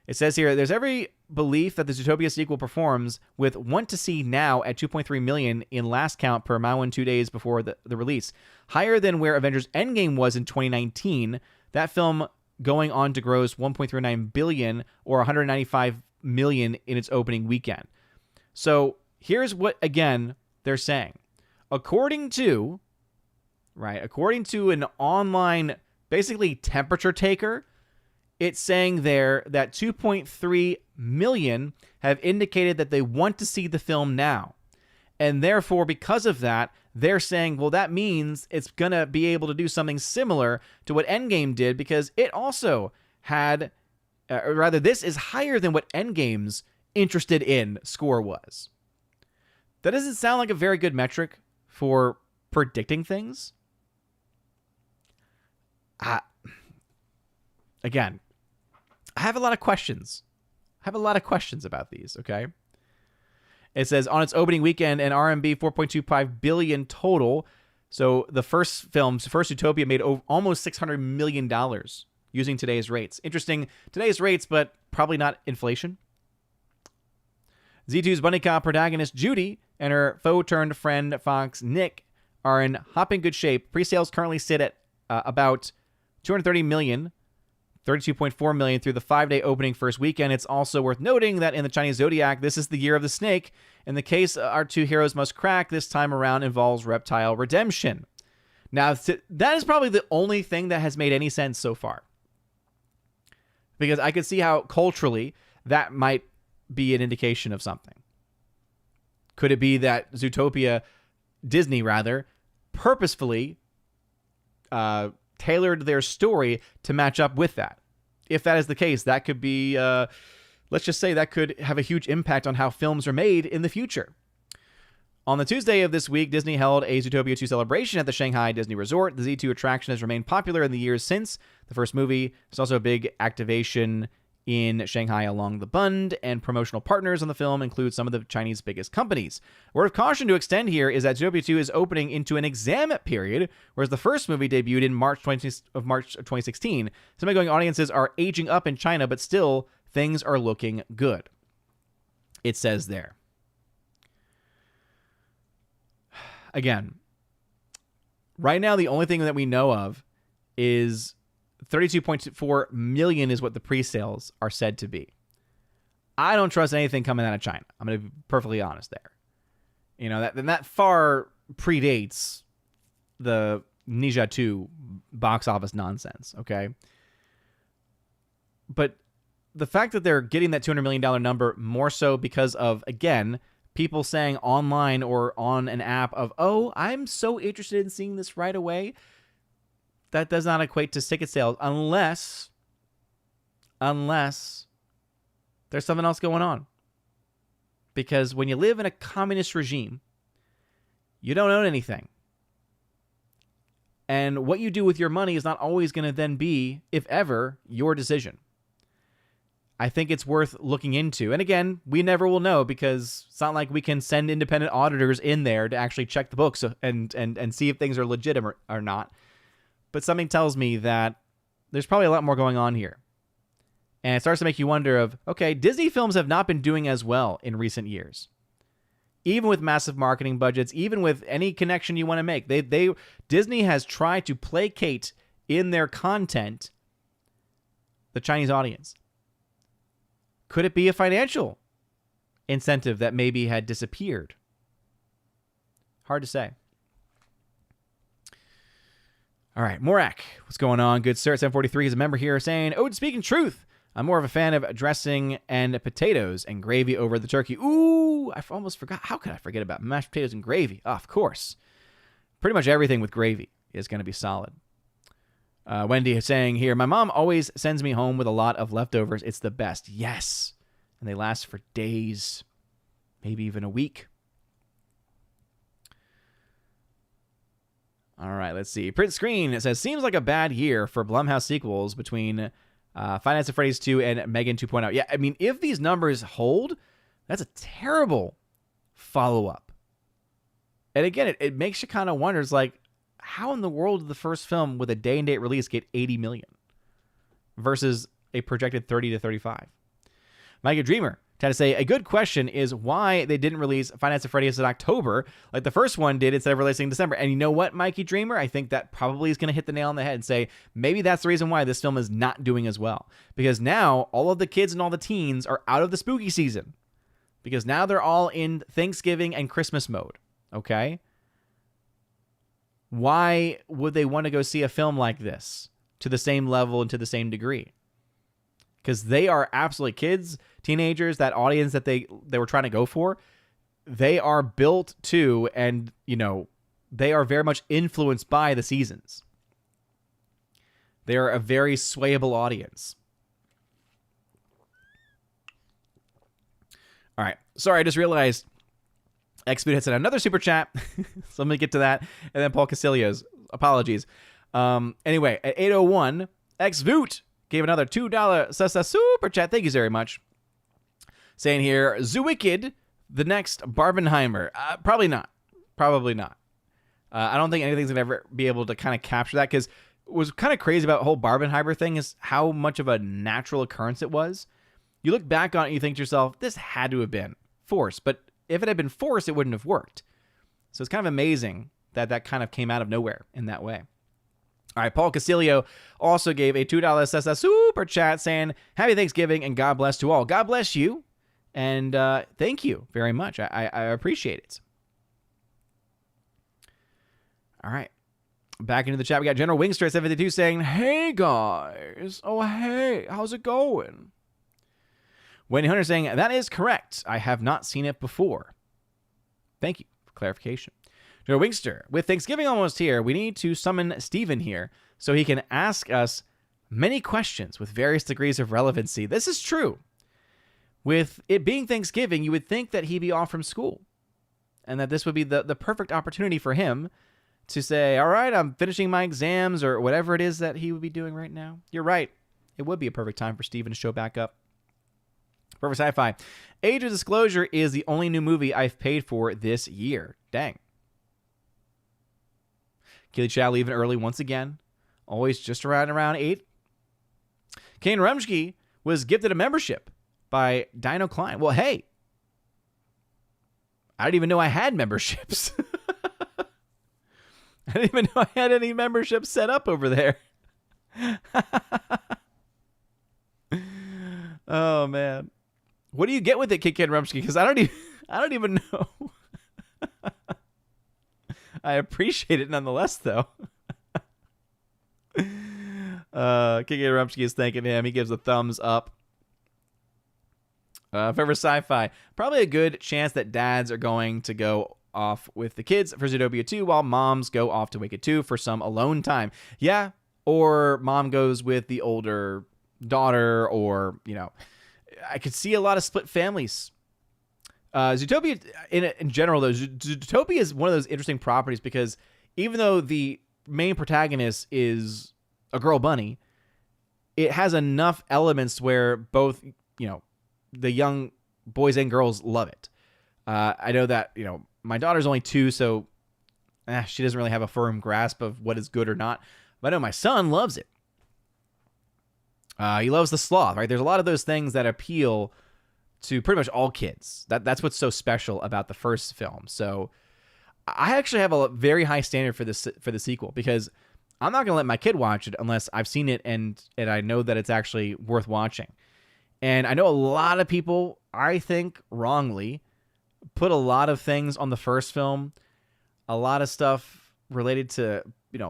It says here, there's every belief that the Zootopia sequel performs, with Want to See Now at 2.3 million in last count per Maui 2 days before the release, higher than where Avengers Endgame was in 2019. That film going on to gross 1.39 billion, or 195 million in its opening weekend. So here's what, again, they're saying. According to an online, basically temperature taker, it's saying there that 2.3 million have indicated that they want to see the film now. And therefore, because of that, they're saying, well, that means it's going to be able to do something similar to what Endgame did, because it also had, or rather, this is higher than what Endgame's interested in score was. That doesn't sound like a very good metric for predicting things. Again, I have a lot of questions. About these, okay? It says, on its opening weekend, an RMB 4.25 billion total. So the first Zootopia made almost $600 million using today's rates. Interesting, today's rates, but probably not inflation. Z2's Bunny Cop protagonist Judy and her foe-turned-friend Fox Nick are in hopping good shape. Pre-sales currently sit at about 230 million, 32.4 million through the 5-day opening first weekend. It's also worth noting that in the Chinese zodiac, this is the year of the snake. In the case our two heroes must crack, this time around involves reptile redemption. Now, that is probably the only thing that has made any sense so far, because I could see how culturally that might be an indication of something. Could it be that Disney purposefully tailored their story to match up with that? If that is the case, that could be, let's just say that could have a huge impact on how films are made in the future. On the Tuesday of this week, Disney held a Zootopia 2 celebration at the Shanghai Disney Resort. The Z2 attraction has remained popular in the years since the first movie. There's also a big activation in Shanghai along the Bund, and promotional partners on the film include some of the Chinese biggest companies. Word of caution to extend here is that Zootopia 2 is opening into an exam period, whereas the first movie debuted in March of 2016. Some ongoing audiences are aging up in China, but still, things are looking good. It says there. Again, right now, the only thing that we know of is 32.4 million is what the pre-sales are said to be. I don't trust anything coming out of China. I'm going to be perfectly honest there. You know, that far predates the Ninja 2 box office nonsense, okay? But the fact that they're getting that $200 million number more so because of, again, people saying online or on an app of, oh, I'm so interested in seeing this right away, that does not equate to ticket sales unless there's something else going on. Because when you live in a communist regime, you don't own anything. And what you do with your money is not always going to then be, if ever, your decision. I think it's worth looking into. And again, we never will know because it's not like we can send independent auditors in there to actually check the books and see if things are legitimate or not. But something tells me that there's probably a lot more going on here. And it starts to make you wonder of, okay, Disney films have not been doing as well in recent years. Even with massive marketing budgets, even with any connection you want to make. Disney has tried to placate in their content the Chinese audience. Could it be a financial incentive that maybe had disappeared? Hard to say. All right, Morak, what's going on? Good sir, at 743 is a member here saying, oh, speaking truth, I'm more of a fan of dressing and potatoes and gravy over the turkey. Ooh, I almost forgot. How could I forget about mashed potatoes and gravy? Oh, of course. Pretty much everything with gravy is going to be solid. Wendy is saying here, my mom always sends me home with a lot of leftovers. It's the best. Yes. And they last for days, maybe even a week. All right, let's see. Print Screen, it says, seems like a bad year for Blumhouse sequels between Five Nights at Freddy's 2 and Megan 2.0. Yeah, I mean, if these numbers hold, that's a terrible follow-up. And again, it makes you kind of wonder, it's like, how in the world did the first film with a day-and-date release get 80 million versus a projected 30 to 35? Micah Dreamer had to say, a good question is why they didn't release Five Nights at Freddy's in October like the first one did instead of releasing in December. And you know what, Mikey Dreamer? I think that probably is going to hit the nail on the head and say, maybe that's the reason why this film is not doing as well. Because now all of the kids and all the teens are out of the spooky season. Because now they're all in Thanksgiving and Christmas mode. Okay? Why would they want to go see a film like this to the same level and to the same degree? Because they are absolutely kids, teenagers, that audience that they were trying to go for. They are built to, and, you know, they are very much influenced by the seasons. They are a very swayable audience. All right. Sorry, I just realized Xboot had sent another super chat. So let me get to that. And then Paul Casilio's. Apologies. Anyway, at 8:01, Xboot gave another $2 super chat. Thank you very much. Saying here, Zoowicked, the next Barbenheimer. Probably not. Probably not. I don't think anything's going to ever be able to kind of capture that, because what was kind of crazy about the whole Barbenheimer thing is how much of a natural occurrence it was. You look back on it and you think to yourself, this had to have been forced. But if it had been forced, it wouldn't have worked. So it's kind of amazing that that kind of came out of nowhere in that way. All right, Paul Casilio also gave a $2 super chat saying, happy Thanksgiving and God bless to all. God bless you, and thank you very much. I appreciate it. All right, back into the chat. We got General Wingster at 752 saying, hey, guys. Oh, hey, how's it going? Wendy Hunter saying, that is correct. I have not seen it before. Thank you for clarification. Joe Wingster, with Thanksgiving almost here, we need to summon Steven here so he can ask us many questions with various degrees of relevancy. This is true. With it being Thanksgiving, you would think that he'd be off from school and that this would be the perfect opportunity for him to say, all right, I'm finishing my exams or whatever it is that he would be doing right now. You're right. it would be a perfect time for Steven to show back up. Perfect Sci-Fi. Age of Disclosure is the only new movie I've paid for this year. Dang. Keely Chow leaving early once again. Always just around 8. Kane Rumsky was gifted a membership by Dino Klein. Well, hey. I didn't even know I had memberships. I didn't even know I had any memberships set up over there. Oh, man. What do you get with it, Kid Rumsky? Because I don't even know. I appreciate it nonetheless, though. Kid Rumsky is thanking him. He gives a thumbs up. Forever Sci-Fi. Probably a good chance that dads are going to go off with the kids for Zootopia 2 while moms go off to Wicked 2 for some alone time. Yeah, or mom goes with the older daughter, or, I could see a lot of split families. Zootopia, in general, though, Zootopia is one of those interesting properties because even though the main protagonist is a girl bunny, it has enough elements where both, the young boys and girls love it. I know that, my daughter's only 2, so she doesn't really have a firm grasp of what is good or not. But I know my son loves it. He loves the sloth, right? There's a lot of those things that appeal to pretty much all kids. That's what's so special about the first film. So I actually have a very high standard for the sequel because I'm not going to let my kid watch it unless I've seen it and I know that it's actually worth watching. And I know a lot of people, I think wrongly, put a lot of things on the first film, a lot of stuff related to,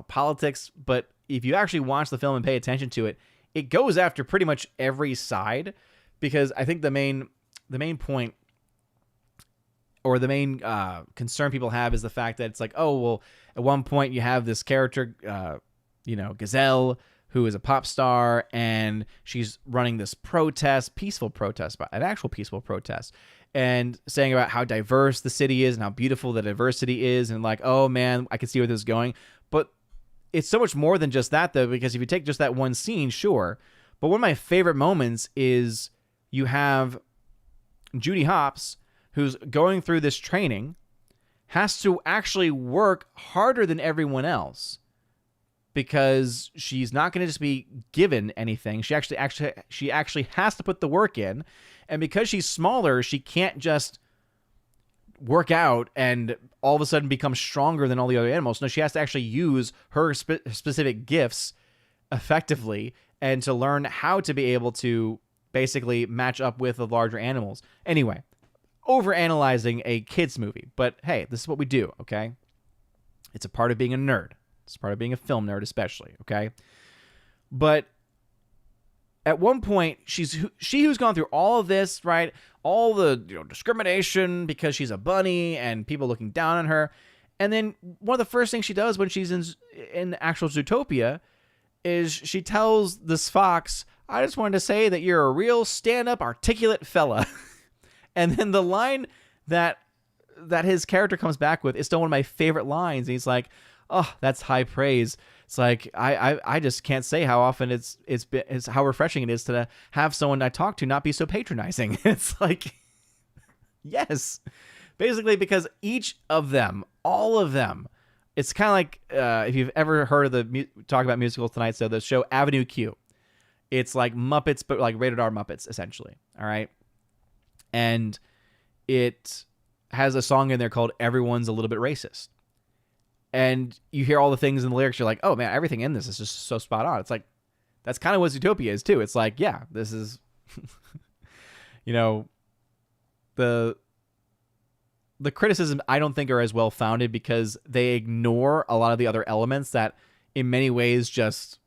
politics. But if you actually watch the film and pay attention to it, it goes after pretty much every side, because I think the main point or the main concern people have is the fact that it's like, oh, well, at one point you have this character, Gazelle, who is a pop star, and she's running this peaceful protest, an actual peaceful protest, and saying about how diverse the city is and how beautiful the diversity is, and like, oh man, I can see where this is going. But it's so much more than just that, though, because if you take just that one scene, sure. But one of my favorite moments is you have Judy Hopps, who's going through this training, has to actually work harder than everyone else because she's not going to just be given anything. She actually has to put the work in. And because she's smaller, she can't just work out and all of a sudden become stronger than all the other animals. No, she has to actually use her specific gifts effectively and to learn how to be able to basically match up with the larger animals. Anyway, overanalyzing a kid's movie. But hey, this is what we do, okay? It's a part of being a nerd. It's part of being a film nerd especially, okay? But at one point, she who's gone through all of this, right? All the discrimination because she's a bunny and people looking down on her. And then one of the first things she does when she's in actual Zootopia is she tells this fox, I just wanted to say that you're a real stand-up, articulate fella. And then the line that his character comes back with is still one of my favorite lines. And he's like, oh, that's high praise. It's like, I just can't say how often it's how refreshing it is to have someone I talk to not be so patronizing. It's like, yes, basically, because each of them, all of them, it's kind of like, if you've ever heard of talk about musicals tonight, so the show Avenue Q, it's like Muppets, but like rated R Muppets, essentially. All right. And it has a song in there called Everyone's a Little Bit Racist. And you hear all the things in the lyrics, you're like, oh man, everything in this is just so spot on. It's like, that's kind of what Zootopia is too. It's like, yeah, this is, the criticism I don't think are as well founded because they ignore a lot of the other elements that in many ways just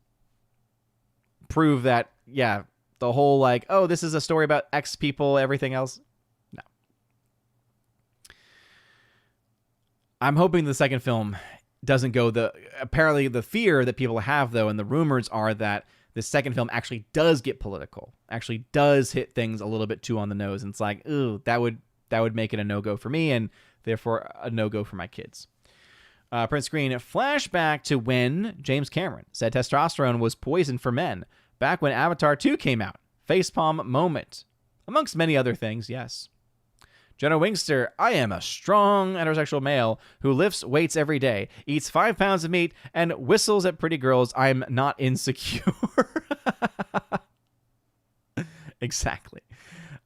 prove that, yeah, the whole like, oh, this is a story about X people, everything else. No. I'm hoping the second film doesn't go apparently the fear that people have, though, and the rumors are that the second film actually does get political, actually does hit things a little bit too on the nose. And it's like, ooh, that would make it a no-go for me and therefore a no-go for my kids. Print screen, flashback to when James Cameron said testosterone was poison for men, back when Avatar 2 came out. Facepalm moment. Amongst many other things, yes. Jenna Wingster, I am a strong heterosexual male who lifts weights every day, eats 5 pounds of meat, and whistles at pretty girls. I'm not insecure. Exactly.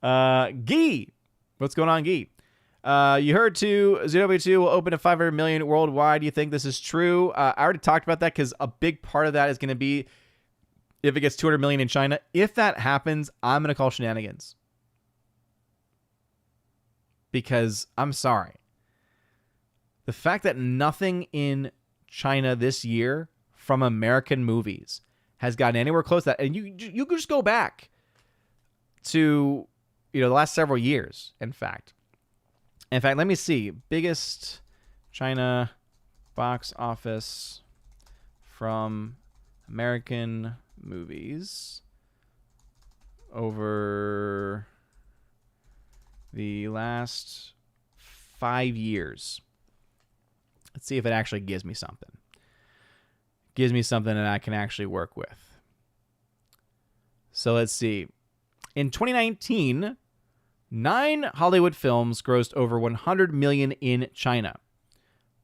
Gee. What's going on, Gee? You heard Zootopia 2 will open to 500 million worldwide. Do you think this is true? I already talked about that because a big part of that is going to be if it gets 200 million in China. If that happens, I'm going to call shenanigans. Because I'm sorry. The fact that nothing in China this year from American movies has gotten anywhere close to that, and you could just go back to the last several years, in fact, let me see. Biggest China box office from American movies over the last 5 years. Let's see if it actually gives me something. Gives me something that I can actually work with. So let's see. In 2019, 9 Hollywood films grossed over 100 million in China.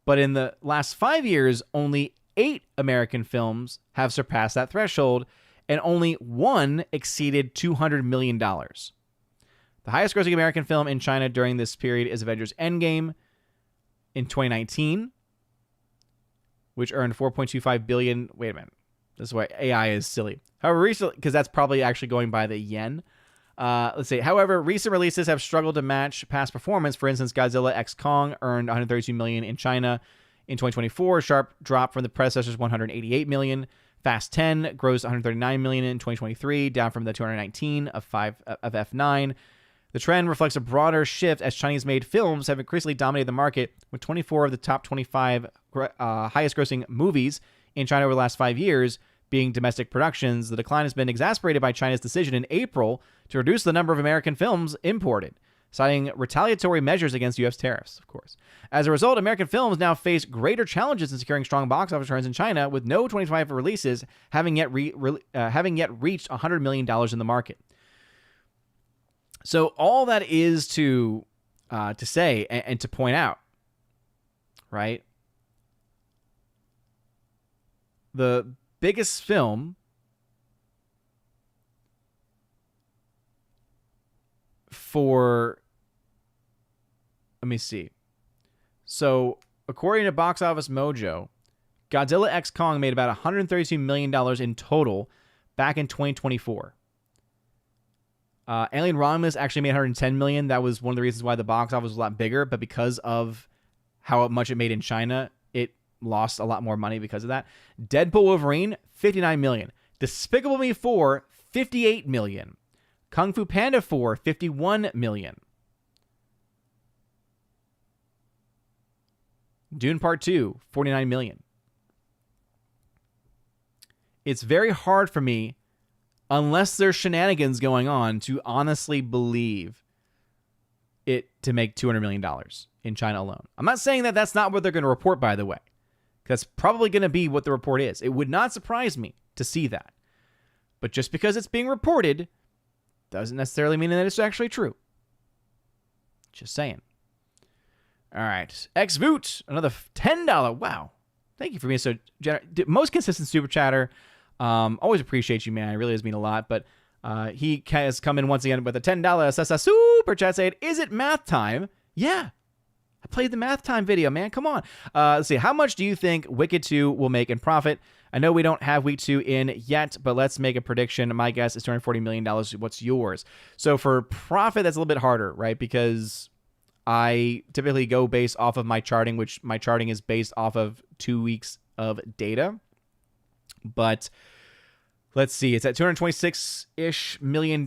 But in the last 5 years, only 8 American films have surpassed that threshold, and only 1 exceeded $200 million. The highest grossing American film in China during this period is Avengers Endgame in 2019, which earned $4.25 billion. Wait a minute. This is why AI is silly. However, recently, because that's probably actually going by the yen. Let's see. However, recent releases have struggled to match past performance. For instance, Godzilla x Kong earned $132 million in China in 2024, a sharp drop from the predecessor's $188 million. Fast 10 grossed $139 million in 2023, down from the $219 of F9. The trend reflects a broader shift as Chinese-made films have increasingly dominated the market, with 24 of the top 25 highest-grossing movies in China over the last 5 years being domestic productions. The decline has been exacerbated by China's decision in April to reduce the number of American films imported, citing retaliatory measures against U.S. tariffs, of course. As a result, American films now face greater challenges in securing strong box office returns in China, with no 2025 releases having yet reached $100 million in the market. So all that is to say and to point out, right? The biggest film for, let me see. So according to Box Office Mojo, Godzilla x Kong made about $132 million in total back in 2024. Alien Romulus actually made $110 million. That was one of the reasons why the box office was a lot bigger, but because of how much it made in China, it lost a lot more money because of that. Deadpool Wolverine, $59 million. Despicable Me 4, $58 million. Kung Fu Panda 4, $51 million. Dune Part 2, $49 million. It's very hard for me, unless there's shenanigans going on, to honestly believe it to make $200 million in China alone. I'm not saying that that's not what they're going to report, by the way. That's probably going to be what the report is. It would not surprise me to see that. But just because it's being reported doesn't necessarily mean that it's actually true. Just saying. All right. Xvoot, another $10. Wow. Thank you for being so generous. Most consistent super chatter. Always appreciate you, man. It really does mean a lot. But he has come in once again with a $10 super chat saying, is it math time? Yeah. I played the math time video, man. Come on. Let's see. How much do you think Wicked 2 will make in profit? I know we don't have week 2 in yet, but let's make a prediction. My guess is $240 million. What's yours? So for profit, that's a little bit harder, right? Because I typically go based off of my charting, which my charting is based off of 2 weeks of data. But let's see. It's at $226-ish million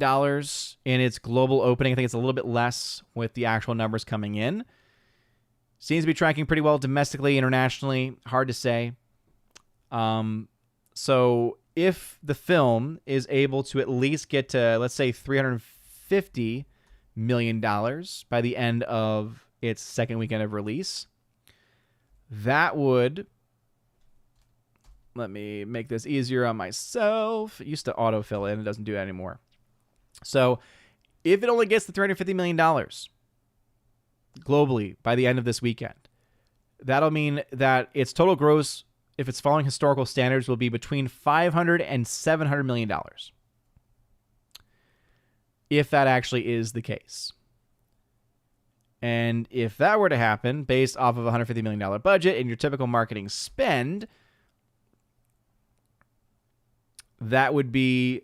in its global opening. I think it's a little bit less with the actual numbers coming in. Seems to be tracking pretty well domestically, internationally. Hard to say. So if the film is able to at least get to, let's say, $350 million by the end of its second weekend of release, that would Let me make this easier on myself. It used to autofill in. It doesn't do that anymore. So if it only gets to $350 million globally by the end of this weekend, that'll mean that its total gross, if it's following historical standards, will be between $500 and $700 million. If that actually is the case. And if that were to happen, based off of a $150 million budget and your typical marketing spend, that would be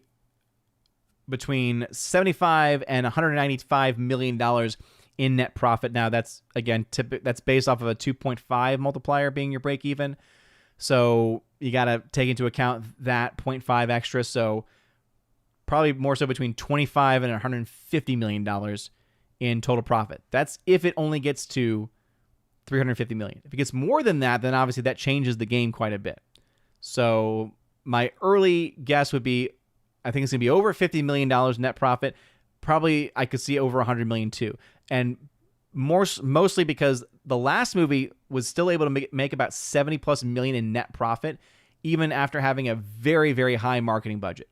between $75 and $195 million in net profit. Now, that's, again, that's based off of a 2.5 multiplier being your break even. So you got to take into account that 0.5 extra. So probably more so between $25 and $150 million in total profit. That's if it only gets to $350 million. If it gets more than that, then obviously that changes the game quite a bit. So my early guess would be, I think it's going to be over $50 million net profit. Probably I could see over $100 million too. And mostly because the last movie was still able to make about $70+ million in net profit, even after having a very, very high marketing budget.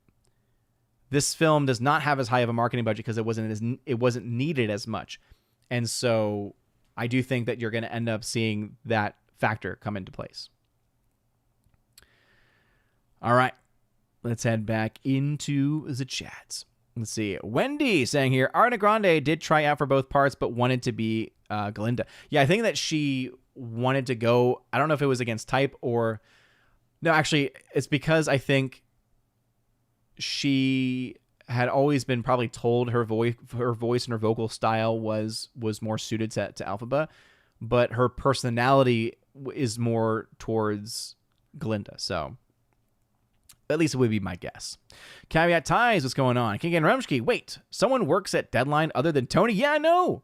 This film does not have as high of a marketing budget because it wasn't needed as much. And so I do think that you're going to end up seeing that factor come into place. All right, let's head back into the chats. Let's see. Wendy saying here, Ariana Grande did try out for both parts, but wanted to be Glinda. Yeah, I think that she wanted to go, I don't know if it was against type or... No, actually, it's because I think she had always been probably told her voice and her vocal style was more suited to Elphaba, but her personality is more towards Glinda. So at least it would be my guess. Caveat Ties, what's going on? King and Rumsky, wait, someone works at Deadline other than Tony? Yeah, I know.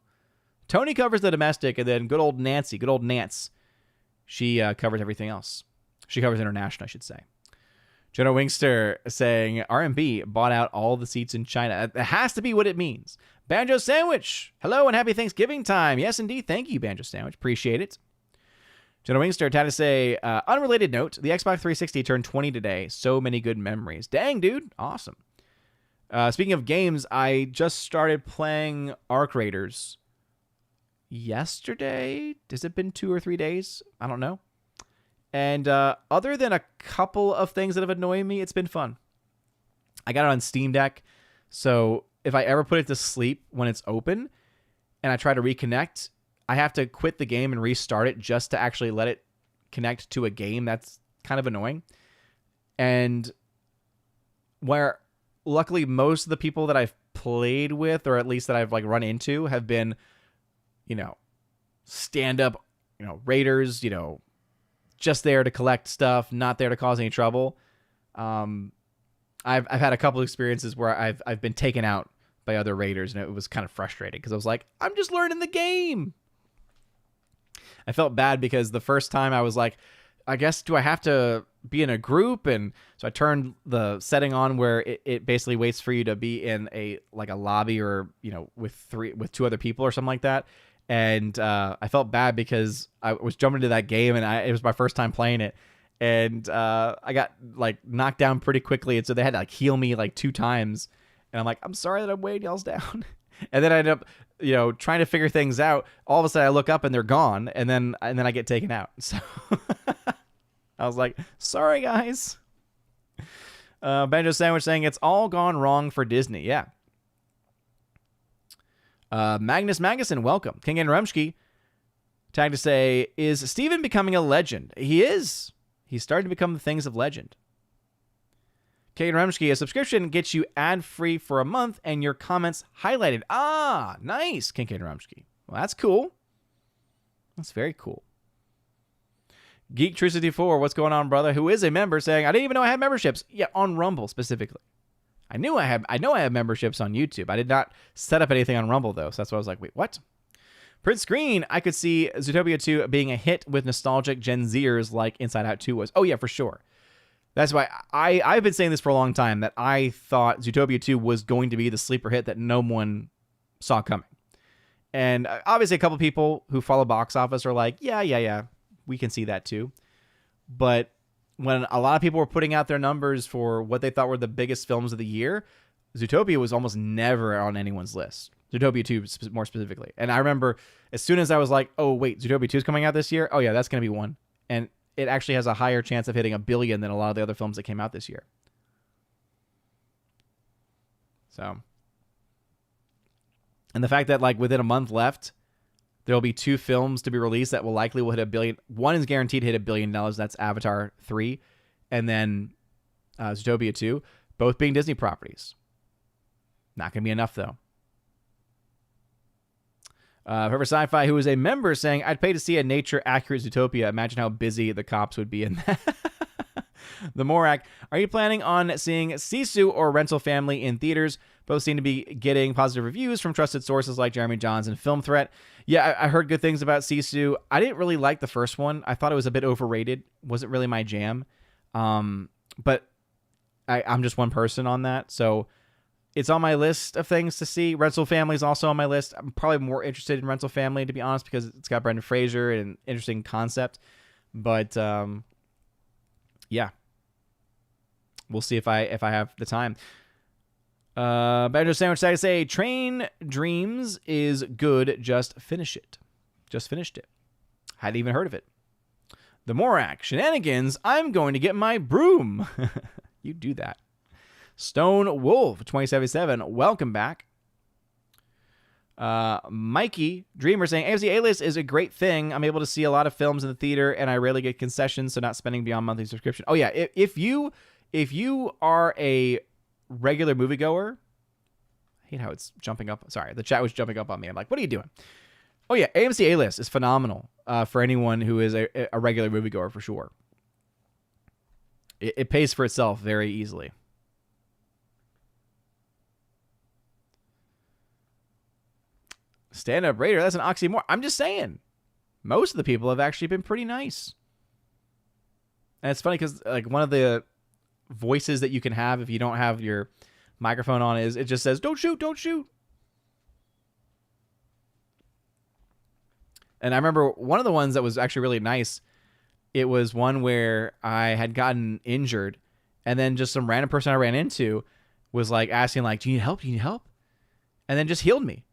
Tony covers the domestic, and then good old Nance, she covers everything else. She covers international, I should say. Jonah Wingster saying, RMB bought out all the seats in China. That has to be what it means. Banjo Sandwich, hello and happy Thanksgiving time. Yes, indeed. Thank you, Banjo Sandwich. Appreciate it. Jonah Wingster had to say, unrelated note, the Xbox 360 turned 20 today. So many good memories. Dang, dude. Awesome. Speaking of games, I just started playing Arc Raiders yesterday. Has it been 2 or 3 days? I don't know. And other than a couple of things that have annoyed me, it's been fun. I got it on Steam Deck, so if I ever put it to sleep when it's open and I try to reconnect, I have to quit the game and restart it just to actually let it connect to a game. That's kind of annoying. And where luckily most of the people that I've played with, or at least that I've run into, have been, stand-up, raiders, just there to collect stuff, not there to cause any trouble. I've had a couple experiences where I've been taken out by other raiders, and it was kind of frustrating because I was like, I'm just learning the game. I felt bad because the first time I was like, I guess, do I have to be in a group? And so I turned the setting on where it basically waits for you to be in a lobby or with 2 other people or something like that. And I felt bad because I was jumping into that game and it was my first time playing it. And I got knocked down pretty quickly. And so they had to heal me 2 times. And I'm like, I'm sorry that I'm weighing y'all's down. And then I end up, trying to figure things out. All of a sudden I look up and they're gone. And then I get taken out. So I was like, sorry, guys. Banjo Sandwich saying it's all gone wrong for Disney. Yeah. Magnus Magnuson, welcome. King and Rumsky tag to say, is Steven becoming a legend? He is. He's starting to become the things of legend. King and Rumsky, a subscription gets you ad-free for a month and your comments highlighted. Ah, nice, King and Rumsky. Well, that's cool. That's very cool. Geek True 64, what's going on, brother? Who is a member, saying, I didn't even know I had memberships. Yeah, on Rumble specifically. I know I have memberships on YouTube. I did not set up anything on Rumble, though. So that's why I was like, wait, what? Prince Green, I could see Zootopia 2 being a hit with nostalgic Gen Zers like Inside Out 2 was. Oh, yeah, for sure. That's why I've been saying this for a long time, that I thought Zootopia 2 was going to be the sleeper hit that no one saw coming. And obviously a couple people who follow box office are like, yeah, we can see that too. But when a lot of people were putting out their numbers for what they thought were the biggest films of the year, Zootopia was almost never on anyone's list. Zootopia 2 more specifically. And I remember as soon as I was like, oh, wait, Zootopia 2 is coming out this year? Oh, yeah, that's going to be one. And it actually has a higher chance of hitting $1 billion than a lot of the other films that came out this year. So, and the fact that like within a month left, there'll be 2 films to be released that will likely hit $1 billion. One is guaranteed to hit $1 billion. That's Avatar 3. And then Zootopia 2, both being Disney properties. Not going to be enough, though. Whoever Sci-Fi, who is a member, saying, I'd pay to see a nature-accurate Zootopia. Imagine how busy the cops would be in that. The Morak, are you planning on seeing Sisu or Rental Family in theaters? Both seem to be getting positive reviews from trusted sources like Jeremy Johns and Film Threat. Yeah, I heard good things about Sisu. I didn't really like the first one. I thought it was a bit overrated. Wasn't really my jam. But I'm just one person on that, so it's on my list of things to see. Rental Family is also on my list. I'm probably more interested in Rental Family, to be honest, because it's got Brendan Fraser and an interesting concept. But yeah, we'll see if I have the time. Banjo Sandwich, I say, Train Dreams is good. Just finish it. Just finished it. Hadn't even heard of it. The Morak, Shenanigans, I'm going to get my broom. You do that. Stone Wolf 2077, welcome back. Mikey Dreamer saying AMC A-List is a great thing. I'm able to see a lot of films in the theater, and I rarely get concessions, so not spending beyond monthly subscription. Oh yeah, if you are a regular moviegoer, I hate how it's jumping up. Sorry, the chat was jumping up on me. I'm like, what are you doing? Oh yeah, AMC A-List is phenomenal for anyone who is a regular moviegoer for sure. It pays for itself very easily. Stand-up Raider, that's an oxymoron. I'm just saying. Most of the people have actually been pretty nice. And it's funny because like one of the voices that you can have if you don't have your microphone on is it just says, don't shoot, don't shoot. And I remember one of the ones that was actually really nice, it was one where I had gotten injured and then just some random person I ran into was like asking like, do you need help? Do you need help? And then just healed me.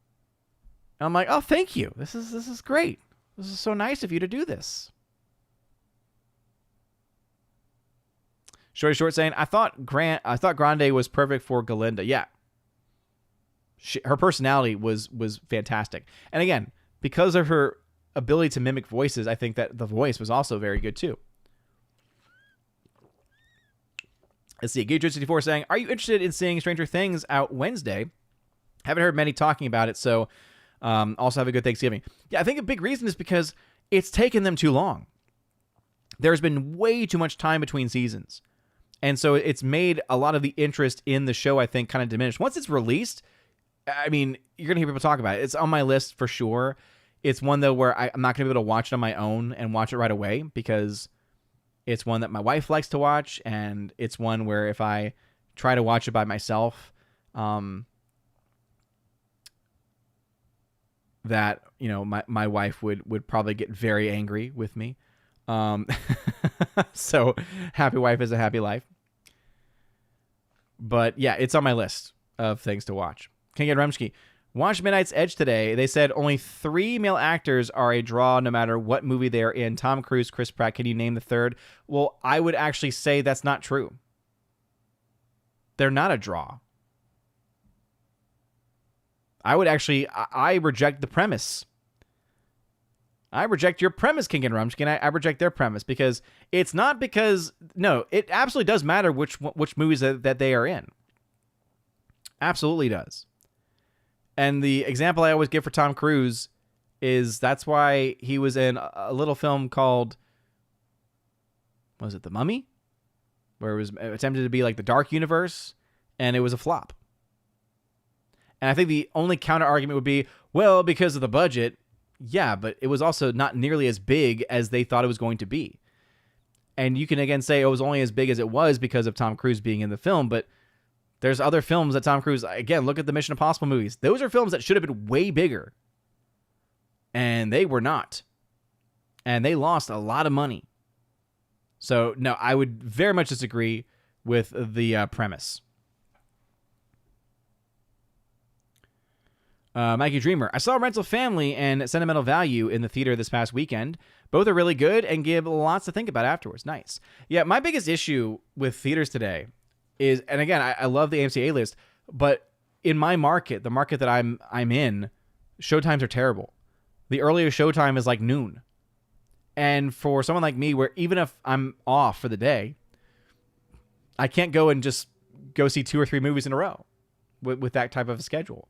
And I'm like, oh, thank you. This is great. This is so nice of you to do this. Shorty Short saying, I thought Grande was perfect for Galinda. Yeah. Her personality was fantastic. And again, because of her ability to mimic voices, I think that the voice was also very good too. Let's see. Gage64 saying, are you interested in seeing Stranger Things out Wednesday? Haven't heard many talking about it, so also have a good Thanksgiving. Yeah, I think a big reason is because it's taken them too long. There's been way too much time between seasons. And so it's made a lot of the interest in the show, I think, kind of diminish. Once it's released, I mean, you're going to hear people talk about it. It's on my list for sure. It's one, though, where I'm not going to be able to watch it on my own and watch it right away because it's one that my wife likes to watch, and it's one where if I try to watch it by myself, that, you know, my wife would probably get very angry with me. So happy wife is a happy life. But yeah, it's on my list of things to watch. King Ed Remsky, watch Midnight's Edge today. They said only 3 male actors are a draw no matter what movie they're in. Tom Cruise, Chris Pratt. Can you name the third? Well, I would actually say that's not true. They're not a draw. I reject the premise. I reject your premise, King and Rumsky, and I reject their premise because it's not because, no, it absolutely does matter which movies that they are in. Absolutely does. And the example I always give for Tom Cruise is that's why he was in a little film called, was it The Mummy? Where it was attempted to be like the Dark Universe, and it was a flop. And I think the only counter argument would be, well, because of the budget. Yeah, but it was also not nearly as big as they thought it was going to be. And you can again say it was only as big as it was because of Tom Cruise being in the film, but there's other films that Tom Cruise, again, look at the Mission Impossible movies. Those are films that should have been way bigger. And they were not. And they lost a lot of money. So, no, I would very much disagree with the premise. Mikey Dreamer. I saw Rental Family and Sentimental Value in the theater this past weekend. Both are really good and give lots to think about afterwards. Nice. Yeah, my biggest issue with theaters today is, and again, I love the AMC A-list, but in my market, the market that I'm in, showtimes are terrible. The earliest showtime is like noon. And for someone like me, where even if I'm off for the day, I can't go and just go see 2 or 3 movies in a row with that type of a schedule.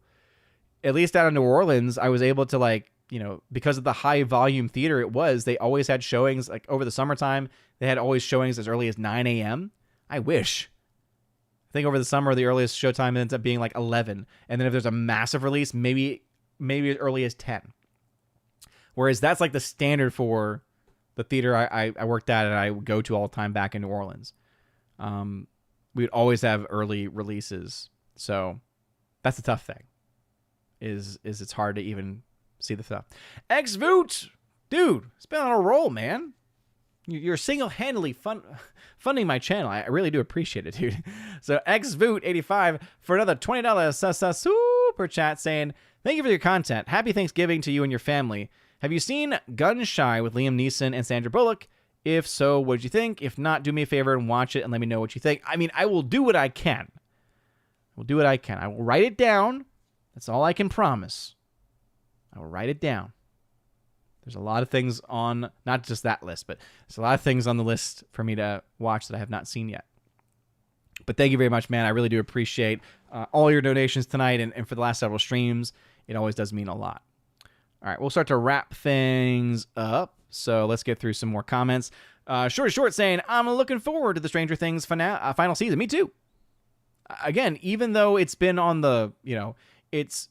At least out in New Orleans, I was able to, like, you know, because of the high volume theater it was, they always had showings, like over the summertime, they had always showings as early as 9 a.m. I wish. I think over the summer, the earliest showtime ends up being like 11. And then if there's a massive release, maybe as early as 10. Whereas that's like the standard for the theater I worked at and I would go to all the time back in New Orleans. We would always have early releases. So that's the tough thing. Is it's hard to even see the stuff. X-Voot! Dude, it's been on a roll, man. You're single-handedly funding my channel. I really do appreciate it, dude. So X-Voot85 for another $20 super chat saying, thank you for your content. Happy Thanksgiving to you and your family. Have you seen Gun Shy with Liam Neeson and Sandra Bullock? If so, what did you think? If not, do me a favor and watch it and let me know what you think. I mean, I will do what I can. I will write it down. That's all I can promise. I will write it down. There's a lot of things on, not just that list, but there's a lot of things on the list for me to watch that I have not seen yet. But thank you very much, man. I really do appreciate all your donations tonight and for the last several streams. It always does mean a lot. All right, we'll start to wrap things up. So let's get through some more comments. Short saying, I'm looking forward to the Stranger Things final season. Me too. Again, even though it's been on the, you know, it's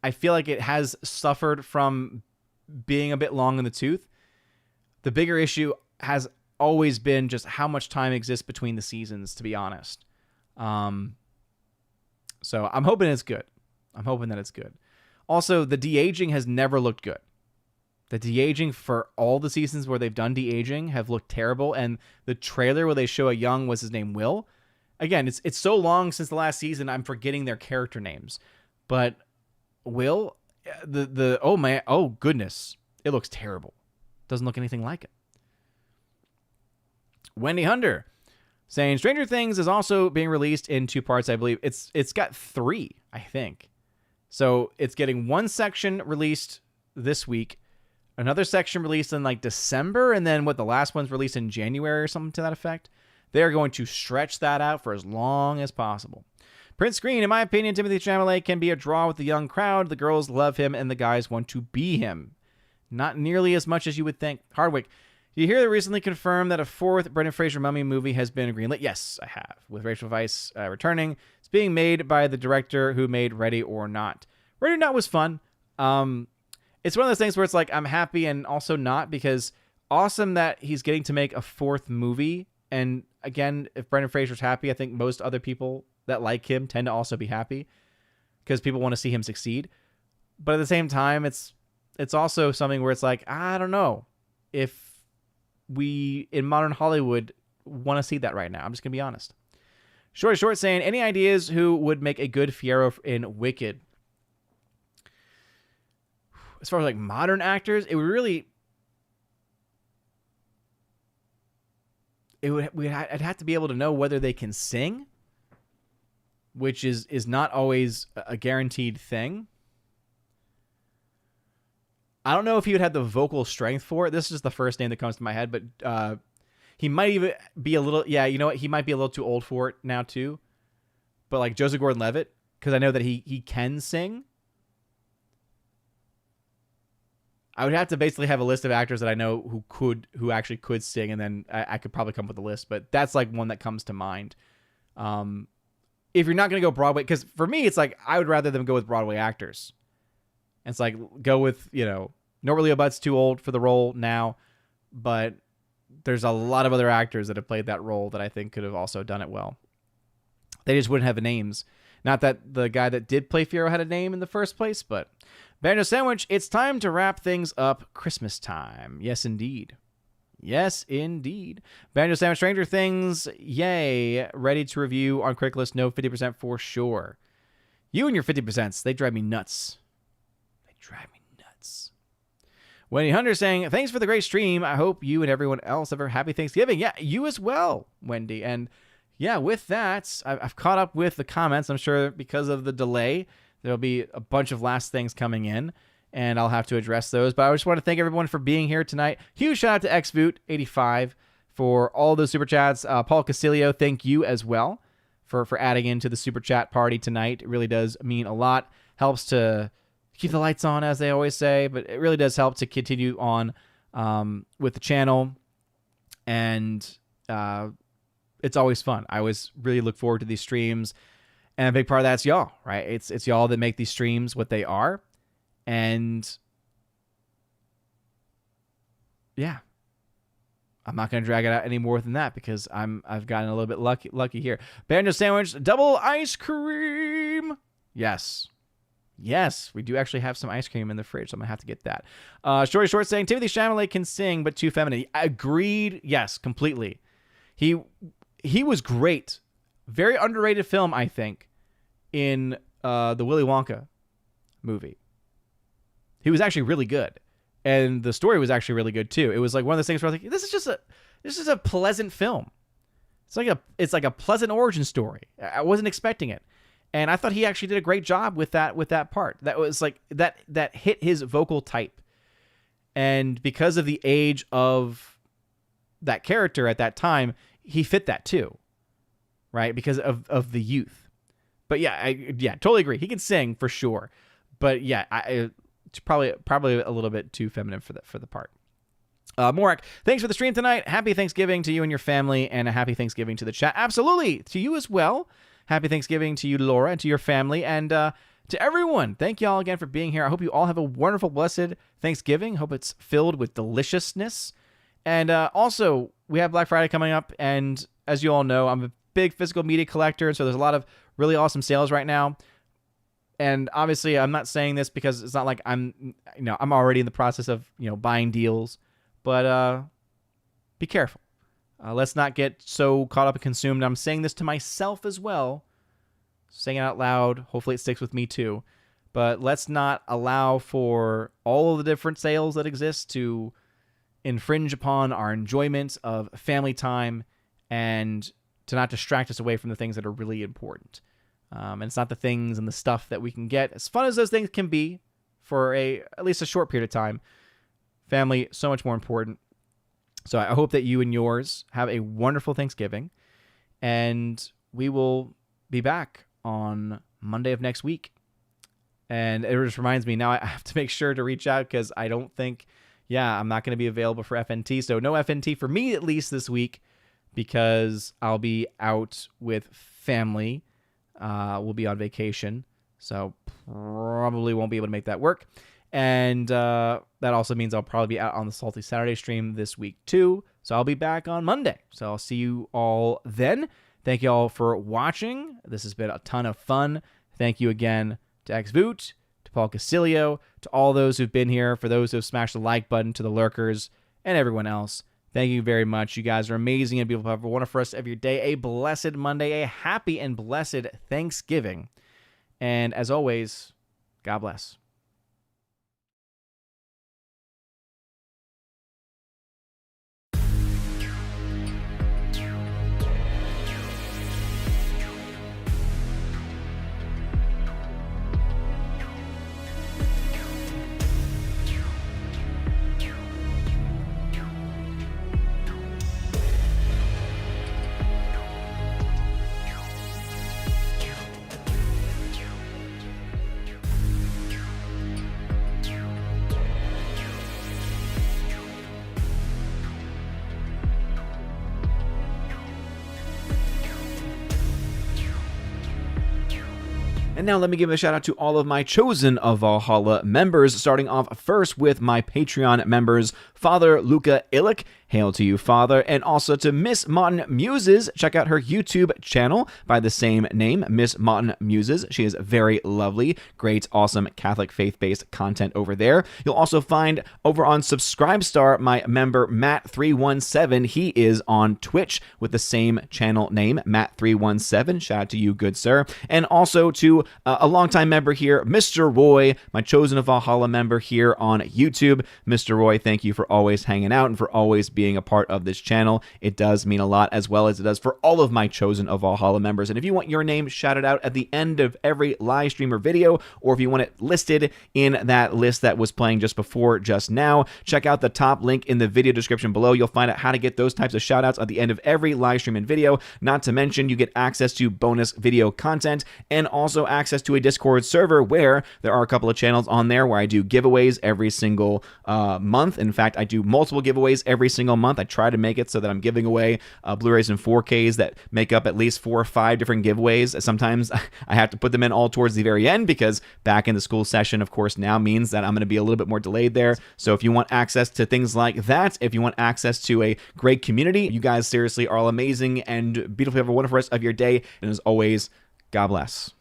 I feel like it has suffered from being a bit long in the tooth. The bigger issue has always been just how much time exists between the seasons, to be honest. So I'm hoping it's good. I'm hoping that it's good. Also, the de-aging has never looked good. The de-aging for all the seasons where they've done de-aging have looked terrible. And the trailer where they show a young, what's his name, Will? Again, it's so long since the last season, I'm forgetting their character names. But Will, oh man, oh goodness, it looks terrible. Doesn't look anything like it. Wendy Hunter saying Stranger Things is also being released in 2 parts, I believe. It's got 3, I think. So it's getting 1 section released this week, another section released in like December, and then the last one's released in January or something to that effect. They're going to stretch that out for as long as possible. Prince Green, in my opinion, Timothée Chalamet can be a draw with the young crowd. The girls love him and the guys want to be him. Not nearly as much as you would think. Hardwick, do you hear they recently confirmed that a 4th Brendan Fraser Mummy movie has been greenlit? Yes, I have. With Rachel Weisz returning. It's being made by the director who made Ready or Not. Ready or Not was fun. It's one of those things where it's like I'm happy and also not, because awesome that he's getting to make a 4th movie. And again, if Brendan Fraser's happy, I think most other people that like him tend to also be happy because people want to see him succeed. But at the same time, it's also something where it's like, I don't know if we in modern Hollywood want to see that right now. I'm just going to be honest. Short saying, any ideas who would make a good Fiyero in Wicked? As far as like modern actors, it would really... I'd have to be able to know whether they can sing, which is not always a guaranteed thing. I don't know if he would have the vocal strength for it. This is just the first name that comes to my head, but he might even be a little... Yeah, you know what? He might be a little too old for it now, too. But like Joseph Gordon-Levitt, because I know that he can sing. I would have to basically have a list of actors that I know who actually could sing, and then I could probably come up with a list. But that's like one that comes to mind. If you're not going to go Broadway, because for me, it's like I would rather them go with Broadway actors. And it's like go with, Norbert Leo Butt's too old for the role now, but there's a lot of other actors that have played that role that I think could have also done it well. They just wouldn't have names. Not that the guy that did play Fiyero had a name in the first place, but... Banjo Sandwich, it's time to wrap things up. Christmas time. Yes, indeed. Yes, indeed. Banjo Sam Stranger Things, yay. Ready to review on Craigslist, no 50% for sure. You and your 50%, they drive me nuts. They drive me nuts. Wendy Hunter saying, thanks for the great stream. I hope you and everyone else have a happy Thanksgiving. Yeah, you as well, Wendy. And yeah, with that, I've caught up with the comments. I'm sure because of the delay, there'll be a bunch of last things coming in, and I'll have to address those. But I just want to thank everyone for being here tonight. Huge shout out to XVoot85 for all those super chats. Paul Casilio, thank you as well for adding into the super chat party tonight. It really does mean a lot. Helps to keep the lights on, as they always say, but it really does help to continue on with the channel. And it's always fun. I always really look forward to these streams. And a big part of that's y'all, right? It's y'all that make these streams what they are. And yeah, I'm not going to drag it out any more than that because I've gotten a little bit lucky here. Banjo sandwich, double ice cream. Yes, we do actually have some ice cream in the fridge, so I'm going to have to get that. Shorty Short saying, Timothy Chalamet can sing, but too feminine. Agreed. Yes, completely. He was great. Very underrated film, I think, in the Willy Wonka movie. He was actually really good. And the story was actually really good too. It was like one of those things where I was like, this is a pleasant film. It's like a pleasant origin story. I wasn't expecting it. And I thought he actually did a great job with that part. That was like that hit his vocal type. And because of the age of that character at that time, he fit that too. Right? Because of the youth. But yeah, totally agree. He can sing for sure. But yeah, it's probably a little bit too feminine for the part. Morak, thanks for the stream tonight. Happy Thanksgiving to you and your family, and a happy Thanksgiving to the chat. Absolutely, to you as well. Happy Thanksgiving to you, Laura, and to your family, and to everyone. Thank you all again for being here. I hope you all have a wonderful, blessed Thanksgiving. Hope it's filled with deliciousness. And also, we have Black Friday coming up, and as you all know, I'm a big physical media collector, and so there's a lot of really awesome sales right now. And obviously, I'm not saying this because it's not like I'm already in the process of, buying deals. But be careful. Let's not get so caught up and consumed. I'm saying this to myself as well. Saying it out loud. Hopefully it sticks with me too. But let's not allow for all of the different sales that exist to infringe upon our enjoyment of family time and to not distract us away from the things that are really important. And it's not the things and the stuff that we can get, as fun as those things can be for at least a short period of time. Family, so much more important. So I hope that you and yours have a wonderful Thanksgiving. And we will be back on Monday of next week. And it just reminds me, now I have to make sure to reach out because I don't think, I'm not going to be available for FNT. So no FNT for me, at least this week, because I'll be out with family. We'll be on vacation, so probably won't be able to make that work. And that also means I'll probably be out on the Salty Saturday stream this week too. So I'll be back on Monday. So I'll see you all then. Thank you all for watching. This has been a ton of fun. Thank you again to XVoot, to Paul Casilio, to all those who've been here, for those who've smashed the like button, to the lurkers, and everyone else. Thank you very much. You guys are amazing and beautiful. Have a wonderful rest of your day. A blessed Monday, a happy and blessed Thanksgiving. And as always, God bless. And now let me give a shout out to all of my Chosen of Valhalla members, starting off first with my Patreon members, Father Luca Illick, Hail to you, Father. And also to Miss Martin Muses. Check out her YouTube channel by the same name, Miss Martin Muses. She is very lovely, great, awesome Catholic faith-based content over there. You'll also find over on Subscribestar my member Matt317. He is on Twitch with the same channel name, Matt317. Shout out to you, good sir. And also to a longtime member here, Mr. Roy, my Chosen of Valhalla member here on YouTube. Mr. Roy, thank you for always hanging out and for always being a part of this channel. It does mean a lot, as well as it does for all of my Chosen of Valhalla members. And if you want your name shouted out at the end of every live stream or video, or if you want it listed in that list that was playing just before, just now, check out the top link in the video description below. You'll find out how to get those types of shout outs at the end of every live stream and video. Not to mention, you get access to bonus video content and also access to a Discord server where there are a couple of channels on there where I do giveaways every single month. In fact, I do multiple giveaways every single month. I try to make it so that I'm giving away Blu-rays and 4Ks that make up at least 4 or 5 different giveaways. Sometimes I have to put them in all towards the very end because back in the school session, of course, now means that I'm going to be a little bit more delayed there. So if you want access to things like that, if you want access to a great community, you guys seriously are all amazing and beautiful. Have a wonderful rest of your day. And as always, God bless.